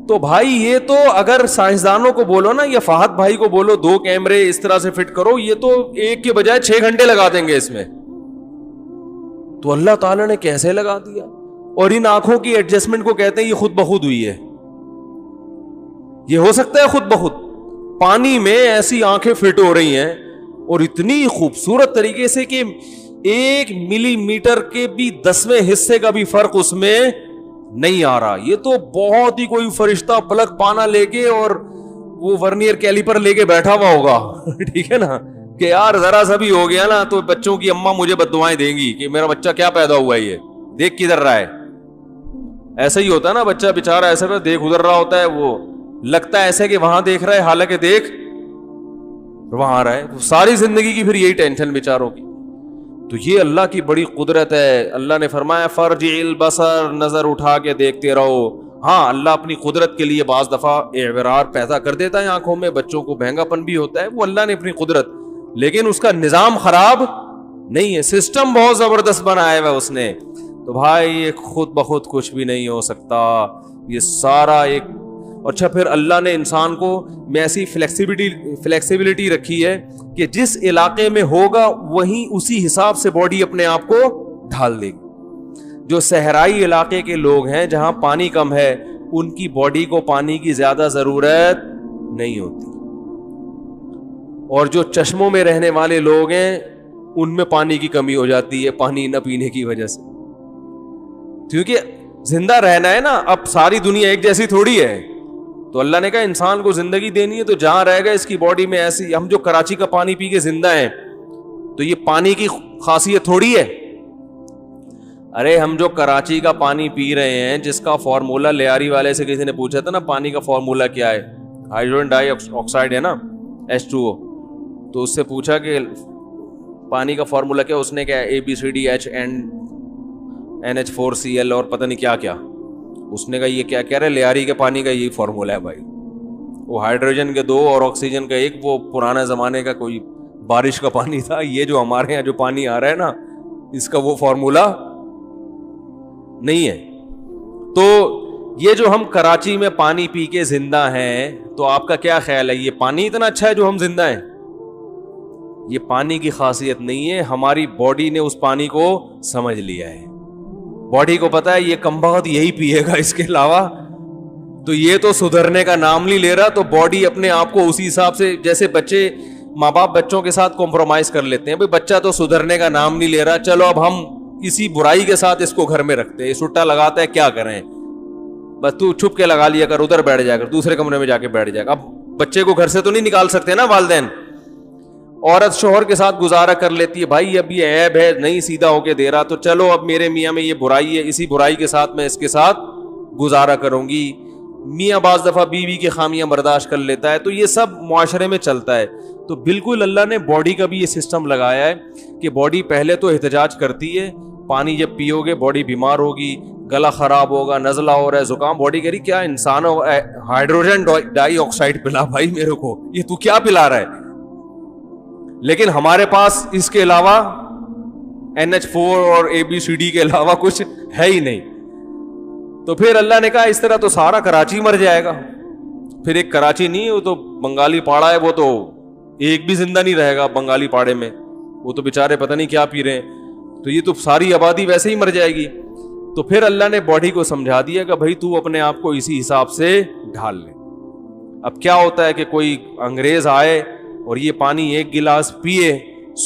تو بھائی یہ تو اگر سائنسدانوں کو بولو نا, یا فہد بھائی کو بولو 2 کیمرے اس طرح سے فٹ کرو, یہ تو ایک کے بجائے 6 گھنٹے لگا دیں گے اس میں. تو اللہ تعالیٰ نے کیسے لگا دیا, اور ان آنکھوں کی ایڈجسٹمنٹ کو کہتے ہیں یہ خود بخود ہوئی ہے. یہ ہو سکتا ہے خود بخود, پانی میں ایسی آنکھیں فٹ ہو رہی ہیں اور اتنی خوبصورت طریقے سے کہ 1 ملی میٹر کے بھی 10ویں حصے کا بھی فرق اس میں نہیں آ رہا. یہ تو بہت ہی کوئی فرشتہ پلک پانا لے کے اور وہ ورنیئر کیلیپر لے کے بیٹھا ہوا ہوگا ٹھیک ہے نا, کہ یار ذرا سا بھی ہو گیا نا تو بچوں کی اماں مجھے بددعائیں دیں گی کہ میرا بچہ کیا پیدا ہوا ہے, یہ دیکھ کدھر رہا ہے. ایسا ہی ہوتا ہے نا, بچہ بےچارا ایسے پہ دیکھ ادھر رہا ہوتا ہے, وہ لگتا ہے ایسے کہ وہاں دیکھ رہا ہے, حالانکہ دیکھ وہاں رہا ہے. ساری زندگی کی پھر یہی ٹینشن بیچاروں کی. تو یہ اللہ کی بڑی قدرت ہے. اللہ نے فرمایا فرجع البصر, نظر اٹھا کے دیکھتے رہو. ہاں اللہ اپنی قدرت کے لیے بعض دفعہ اعورار پیدا کر دیتا ہے آنکھوں میں, بچوں کو بھینگا پن بھی ہوتا ہے, وہ اللہ نے اپنی قدرت, لیکن اس کا نظام خراب نہیں ہے, سسٹم بہت زبردست بنایا ہوا اس نے. تو بھائی یہ خود بخود کچھ بھی نہیں ہو سکتا, یہ سارا ایک. اچھا پھر اللہ نے انسان کو میں ایسی فلیکسیبلٹی رکھی ہے کہ جس علاقے میں ہوگا وہیں اسی حساب سے باڈی اپنے آپ کو ڈھال دے گی. جو صحرائی علاقے کے لوگ ہیں جہاں پانی کم ہے, ان کی باڈی کو پانی کی زیادہ ضرورت نہیں ہوتی, اور جو چشموں میں رہنے والے لوگ ہیں ان میں پانی کی کمی ہو جاتی ہے پانی نہ پینے کی وجہ سے, کیونکہ زندہ رہنا ہے نا. اب ساری دنیا ایک جیسی تھوڑی ہے, تو اللہ نے کہا انسان کو زندگی دینی ہے تو جہاں رہے گا اس کی باڈی میں ایسی. ہم جو کراچی کا پانی پی کے زندہ ہیں تو یہ پانی کی خاصیت تھوڑی ہے. ارے ہم جو کراچی کا پانی پی رہے ہیں, جس کا فارمولا لیاری والے سے کسی نے پوچھا تھا نا پانی کا فارمولا کیا ہے, ہائیڈروجن ڈائی آکسائڈ ہے نا H2O, تو اس سے پوچھا کہ پانی کا فارمولا کیا, اس نے کیا ABCDH NH4Cl اور پتہ نہیں کیا کیا. اس نے کہا یہ کیا کہہ رہے, لیاری کے پانی کا یہی فارمولا ہے بھائی. وہ ہائیڈروجن کے 2 اور آکسیجن کا 1, وہ پرانے زمانے کا کوئی بارش کا پانی تھا. یہ جو ہمارے یہاں جو پانی آ رہا ہے نا, اس کا وہ فارمولا نہیں ہے. تو یہ جو ہم کراچی میں پانی پی کے زندہ ہیں, تو آپ کا کیا خیال ہے یہ پانی اتنا اچھا ہے جو ہم زندہ ہیں؟ یہ پانی کی خاصیت نہیں ہے, ہماری باڈی نے اس پانی کو سمجھ لیا ہے. باڈی کو پتا ہے یہ کم بخت یہی پیے گا, اس کے علاوہ تو یہ تو سدھرنے کا نام نہیں لے رہا. تو باڈی اپنے آپ کو اسی حساب سے, جیسے بچے ماں باپ بچوں کے ساتھ کمپرومائز کر لیتے ہیں, بھائی بچہ تو سدھرنے کا نام نہیں لے رہا, چلو اب ہم اسی برائی کے ساتھ اس کو گھر میں رکھتے ہیں, سٹا لگاتا ہے, کیا کریں, بس تو چھپ کے لگا لیا کر, ادھر بیٹھ جائے کر, دوسرے کمرے میں جا کے بیٹھ جائے گا. اب بچے کو گھر سے تو نہیں نکال سکتے نا والدین. عورت شوہر کے ساتھ گزارا کر لیتی ہے, بھائی اب یہ عیب ہے, نہیں سیدھا ہو کے دے رہا, تو چلو اب میرے میاں میں یہ برائی ہے, اسی برائی کے ساتھ میں اس کے ساتھ گزارا کروں گی. میاں بعض دفعہ بیوی کی خامیاں برداشت کر لیتا ہے, تو یہ سب معاشرے میں چلتا ہے. تو بالکل اللہ نے باڈی کا بھی یہ سسٹم لگایا ہے کہ باڈی پہلے تو احتجاج کرتی ہے, پانی جب پیو گے باڈی بیمار ہوگی, گلا خراب ہوگا, نزلہ ہو رہا ہے, زکام, باڈی کہہ رہی کیا انسان ہو, ہائیڈروجن ڈائی آکسائڈ پلا بھائی میرے کو, یہ تو کیا پلا رہا ہے. لیکن ہمارے پاس اس کے علاوہ NH4 اور ABCD کے علاوہ کچھ ہے ہی نہیں. تو پھر اللہ نے کہا اس طرح تو سارا کراچی مر جائے گا. پھر ایک کراچی نہیں, وہ تو بنگالی پاڑا ہے, وہ تو ایک بھی زندہ نہیں رہے گا بنگالی پاڑے میں, وہ تو بےچارے پتہ نہیں کیا پی رہے ہیں, تو یہ تو ساری آبادی ویسے ہی مر جائے گی. تو پھر اللہ نے باڈی کو سمجھا دیا کہ بھائی تو اپنے آپ کو اسی حساب سے ڈھال لے. اب کیا ہوتا ہے کہ کوئی انگریز آئے اور یہ پانی ایک گلاس پیے,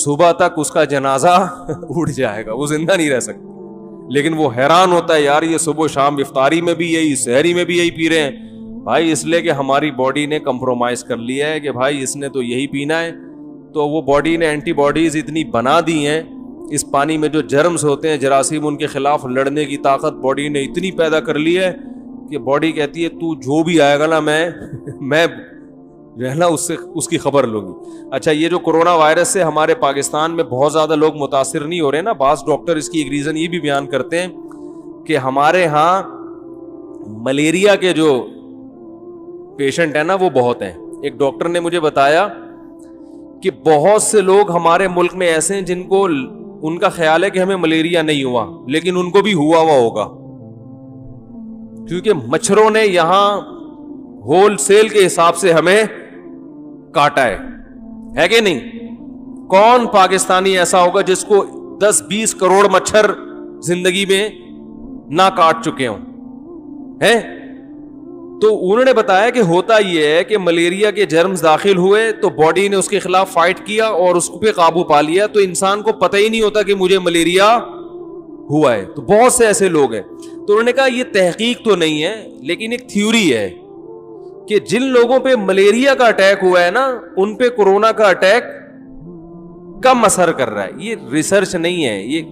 صبح تک اس کا جنازہ اٹھ جائے گا, وہ زندہ نہیں رہ سکتا. لیکن وہ حیران ہوتا ہے, یار یہ صبح شام افطاری میں بھی یہی, سحری میں بھی یہی پی رہے ہیں. بھائی اس لیے کہ ہماری باڈی نے کمپرومائز کر لیا ہے کہ بھائی اس نے تو یہی پینا ہے. تو وہ باڈی نے اینٹی باڈیز اتنی بنا دی ہیں, اس پانی میں جو جرمز ہوتے ہیں, جراثیم, ان کے خلاف لڑنے کی طاقت باڈی نے اتنی پیدا کر لی ہے کہ باڈی کہتی ہے تو جو بھی آئے گا نا میں جو ہے نا اس کی خبر لوں گی. اچھا, یہ جو کرونا وائرس سے ہمارے پاکستان میں بہت زیادہ لوگ متاثر نہیں ہو رہے نا, بعض ڈاکٹر اس کی ایک ریزن یہ بھی بیان کرتے ہیں کہ ہمارے ہاں ملیریا کے جو پیشنٹ ہیں نا وہ بہت ہیں. ایک ڈاکٹر نے مجھے بتایا کہ بہت سے لوگ ہمارے ملک میں ایسے ہیں جن کو ان کا خیال ہے کہ ہمیں ملیریا نہیں ہوا, لیکن ان کو بھی ہوا ہوگا, کیونکہ مچھروں نے یہاں ہول سیل کے حساب سے ہمیں کاٹا ہے کہ نہیں. کون پاکستانی ایسا ہوگا جس کو 10-20 کروڑ مچھر زندگی میں نہ کاٹ چکے ہوں ہیں. تو انہوں نے بتایا کہ ہوتا یہ ہے کہ ملیریا کے جرمز داخل ہوئے تو باڈی نے اس کے خلاف فائٹ کیا اور اس پہ قابو پا لیا, تو انسان کو پتہ ہی نہیں ہوتا کہ مجھے ملیریا ہوا ہے. تو بہت سے ایسے لوگ ہیں. تو انہوں نے کہا یہ تحقیق تو نہیں ہے, لیکن ایک تھیوری ہے کہ جن لوگوں پہ ملیریا کا اٹیک ہوا ہے نا, ان پہ کورونا کا اٹیک کم اثر کر رہا ہے. یہ ریسرچ نہیں ہے, یہ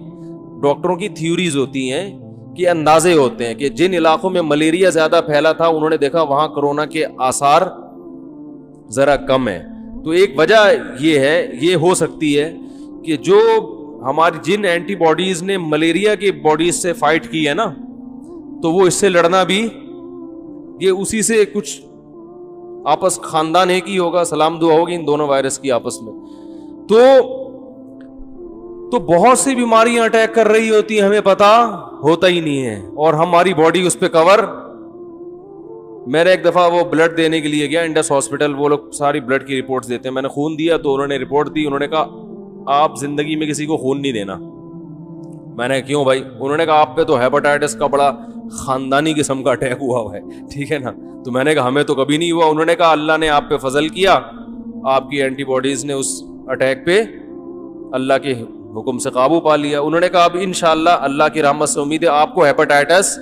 ڈاکٹروں کی تھیوریز ہوتی ہیں کہ اندازے ہوتے ہیں کہ جن علاقوں میں ملیریا زیادہ پھیلا تھا انہوں نے دیکھا وہاں کورونا کے آثار ذرا کم ہیں. تو ایک وجہ یہ ہے, یہ ہو سکتی ہے کہ جو ہماری جن اینٹی باڈیز نے ملیریا کی باڈیز سے فائٹ کی ہے نا, تو وہ اس سے لڑنا بھی یہ اسی سے کچھ آپس خاندان ایک ہی ہوگا, سلام دعا ہوگی ان دونوں وائرس کی آپس میں. تو بہت سی بیماریاں اٹیک کر رہی ہوتی ہیں, ہمیں پتا ہوتا ہی نہیں ہے, اور ہماری باڈی اس پہ کور. میں نے ایک دفعہ وہ بلڈ دینے کے لیے گیا انڈس ہاسپٹل, وہ لوگ ساری بلڈ کی رپورٹس دیتے ہیں. میں نے خون دیا تو انہوں نے رپورٹ دی, انہوں نے کہا آپ زندگی میں کسی کو خون نہیں دینا. میں نے کیوں بھائی؟ انہوں نے کہا آپ پہ تو ہیپاٹائٹس کا بڑا خاندانی قسم کا اٹیک ہوا ہے, ٹھیک ہے نا. تو میں نے کہا ہمیں تو کبھی نہیں ہوا. انہوں نے کہا اللہ نے آپ پہ فضل کیا, آپ کی اینٹی باڈیز نے اس اٹیک پہ اللہ کے حکم سے قابو پا لیا. انہوں نے کہا اب انشاءاللہ اللہ کی رحمت سے امید ہے آپ کو ہیپاٹائٹس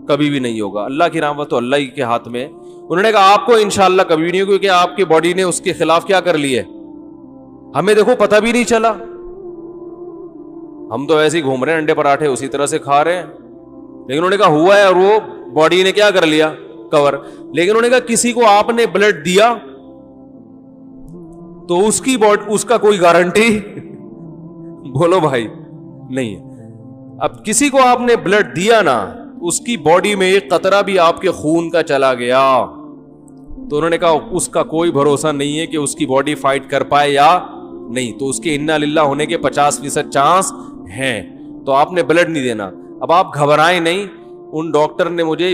کبھی بھی نہیں ہوگا. اللہ کی رحمت تو اللہ ہی کے ہاتھ میں. انہوں نے کہا آپ کو انشاءاللہ کبھی بھی نہیں ہوگا, کیونکہ آپ کی باڈی نے اس کے خلاف کیا کر لی ہے, ہمیں دیکھو پتہ بھی نہیں چلا. ہم تو ایسے ہی گھوم رہے ہیں, انڈے پراٹھے اسی طرح سے کھا رہے ہیں. لیکن انہوں نے کہا ہوا ہے, اور وہ باڈی نے کیا کر لیا, کور. لیکن انہوں نے کہا کسی کو آپ نے بلڈ دیا تو اس کا کوئی گارنٹی بولو بھائی نہیں ہے. اب کسی کو آپ نے بلڈ دیا نا, اس کی باڈی میں ایک قطرہ بھی آپ کے خون کا چلا گیا تو انہوں نے کہا اس کا کوئی بھروسہ نہیں ہے کہ اس کی باڈی فائٹ کر پائے یا نہیں. تو اس کے انا للہ ہونے کے 50% چانس ہیں. تو آپ نے بلڈ نہیں دینا. اب آپ گھبرائیں نہیں. ان ڈاکٹر نے مجھے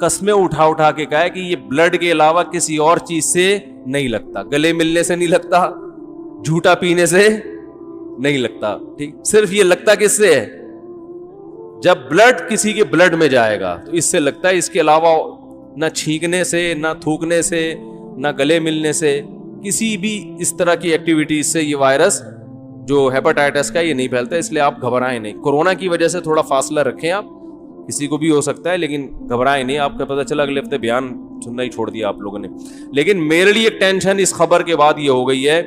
قسمیں اٹھا کے کہا ہے کہ یہ بلڈ کے علاوہ کسی اور چیز سے نہیں لگتا, گلے ملنے سے نہیں لگتا, جھوٹا پینے سے نہیں لگتا, ٹھیک, صرف یہ لگتا کس سے ہے, جب بلڈ کسی کے بلڈ میں جائے گا تو اس سے لگتا ہے. اس کے علاوہ نہ چھینکنے سے، نہ تھوکنے سے، نہ گلے ملنے سے، کسی بھی اس طرح کی ایکٹیویٹیز سے یہ وائرس جو ہیپاٹائٹس کا یہ نہیں پھیلتا. اس لیے آپ گھبرائیں نہیں. کورونا کی وجہ سے تھوڑا فاصلہ رکھیں آپ، کسی کو بھی ہو سکتا ہے، لیکن گھبرائیں نہیں. آپ کو پتہ چلا اگلے ہفتے بیان سننا ہی چھوڑ دیا آپ لوگوں نے. لیکن میرے لیے ٹینشن اس خبر کے بعد یہ ہو گئی ہے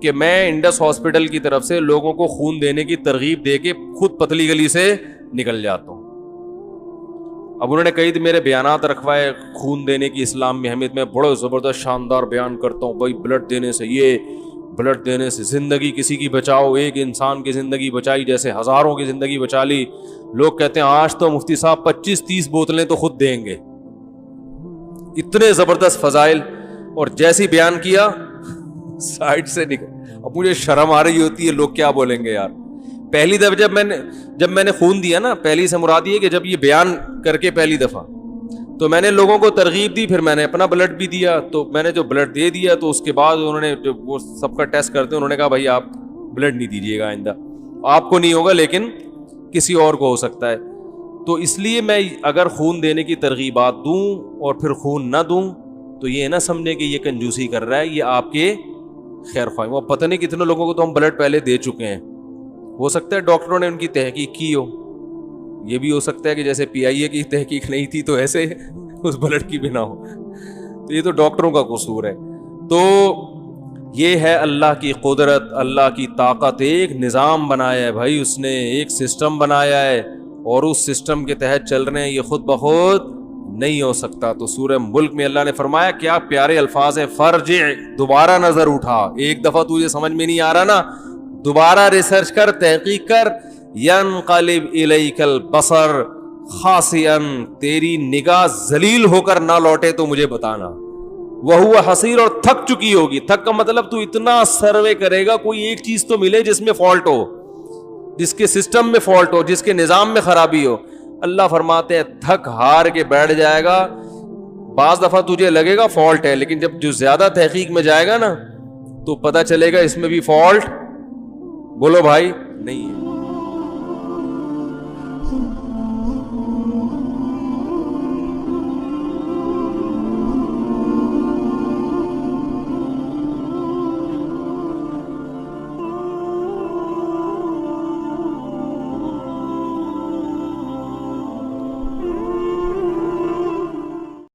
کہ میں انڈس ہاسپٹل کی طرف سے لوگوں کو خون دینے کی ترغیب دے کے خود پتلی گلی سے نکل جاتا ہوں. اب انہوں نے کئی میرے بیانات رکھوائے خون دینے کی اسلام میں اہمیت. میں بڑا زبردست شاندار بیان کرتا ہوں بھائی، بلڈ دینے سے، یہ بلڈ دینے سے زندگی کسی کی بچاؤ، ایک انسان کی زندگی بچائی جیسے ہزاروں کی زندگی بچا لی. لوگ کہتے ہیں آج تو مفتی صاحب 25-30 بوتلیں تو خود دیں گے. اتنے زبردست فضائل، اور جیسی بیان کیا سائڈ سے نکل. اب مجھے شرم آ رہی ہوتی ہے، لوگ کیا بولیں گے یار. پہلی دفعہ جب میں نے خون دیا نا، پہلی سے مراد یہ کہ جب یہ بیان کر کے پہلی دفعہ تو میں نے لوگوں کو ترغیب دی، پھر میں نے اپنا بلڈ بھی دیا. تو میں نے جو بلڈ دے دیا تو اس کے بعد انہوں نے جو وہ سب کا ٹیسٹ کرتے انہوں نے کہا بھائی آپ بلڈ نہیں دیجیے گا آئندہ، آپ کو نہیں ہوگا لیکن کسی اور کو ہو سکتا ہے. تو اس لیے میں اگر خون دینے کی ترغیبات دوں اور پھر خون نہ دوں تو یہ نہ سمجھیں کہ یہ کنجوسی کر رہا ہے، یہ آپ کے خیر خواہ. وہ پتہ نہیں کتنے لوگوں کو تو ہم بلڈ پہلے دے چکے ہیں. ہو سکتا ہے ڈاکٹروں نے ان کی تحقیق کی ہو، یہ بھی ہو سکتا ہے کہ جیسے PIA کی تحقیق نہیں تھی تو ایسے اس بلڈ کی بھی نہ ہو. تو یہ تو ڈاکٹروں کا قصور ہے. تو یہ ہے اللہ کی قدرت، اللہ کی طاقت. ایک نظام بنایا ہے بھائی اس نے، ایک سسٹم بنایا ہے اور اس سسٹم کے تحت چل رہے ہیں. یہ خود بخود نہیں ہو سکتا. تو سورہ ملک میں اللہ نے فرمایا کیا پیارے الفاظ ہیں، فرجع، دوبارہ نظر اٹھا. ایک دفعہ تجھے سمجھ میں نہیں آ رہا نا، دوبارہ ریسرچ کر، تحقیق کر. ینقلب الیک البصر خاسئا، تیری نگاہ ذلیل ہو کر نہ لوٹے تو مجھے بتانا. وہو حسیر، اور تھک چکی ہوگی. تھک کا مطلب تو اتنا سروے کرے گا کوئی ایک چیز تو ملے جس میں فالٹ ہو، جس کے سسٹم میں فالٹ ہو، جس کے نظام میں خرابی ہو. اللہ فرماتے ہیں تھک ہار کے بیٹھ جائے گا. بعض دفعہ تجھے لگے گا فالٹ ہے، لیکن جب جو زیادہ تحقیق میں جائے گا نا تو پتہ چلے گا اس میں بھی فالٹ بولو بھائی نہیں ہے.